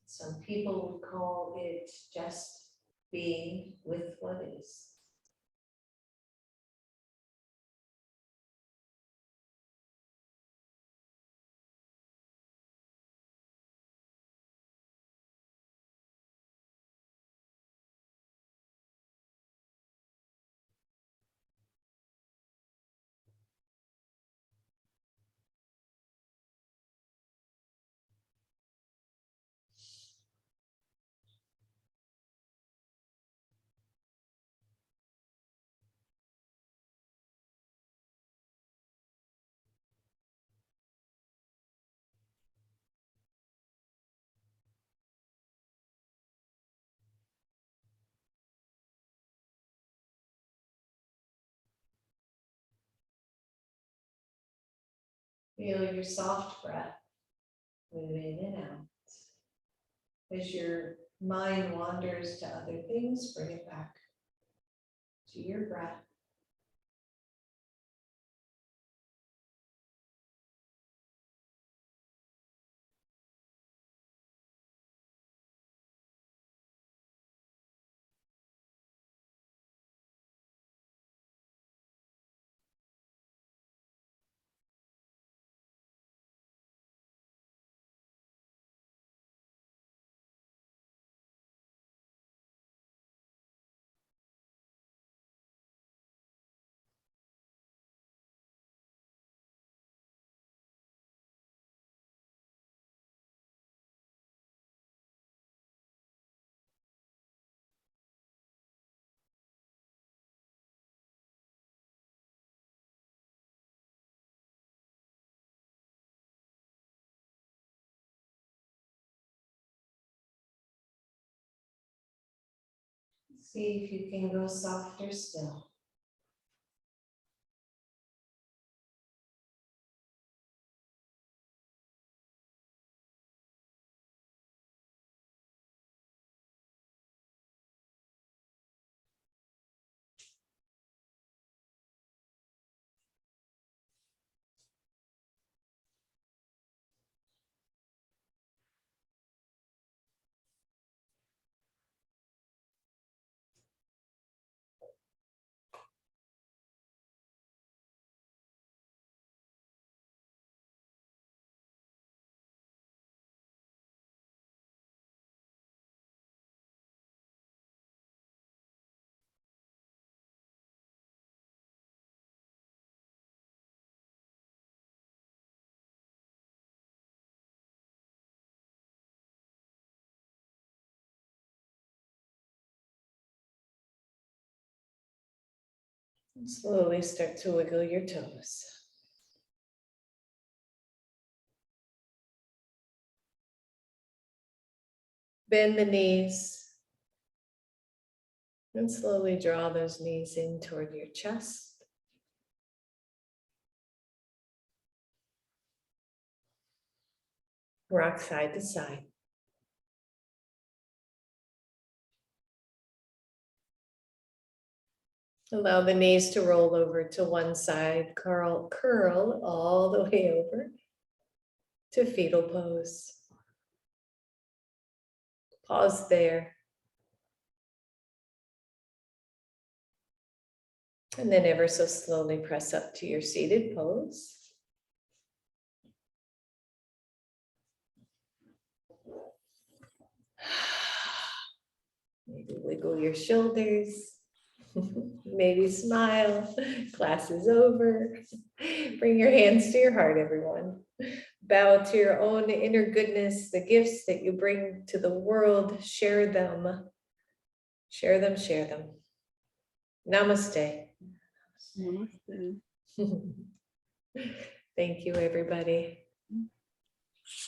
some people would call it just being with what is. Feel your soft breath move in and out. As your mind wanders to other things, bring it back to your breath. See if you can go softer still. And slowly start to wiggle your toes. Bend the knees. And slowly draw those knees in toward your chest. Rock side to side. Allow the knees to roll over to one side, curl all the way over to fetal pose. Pause there. And then ever so slowly press up to your seated pose. Maybe wiggle your shoulders. Maybe smile. Class is over. Bring your hands to your heart, everyone. Bow to your own inner goodness, the gifts that you bring to the world. Share them. Share them, share them. Namaste. Namaste. Thank you, everybody.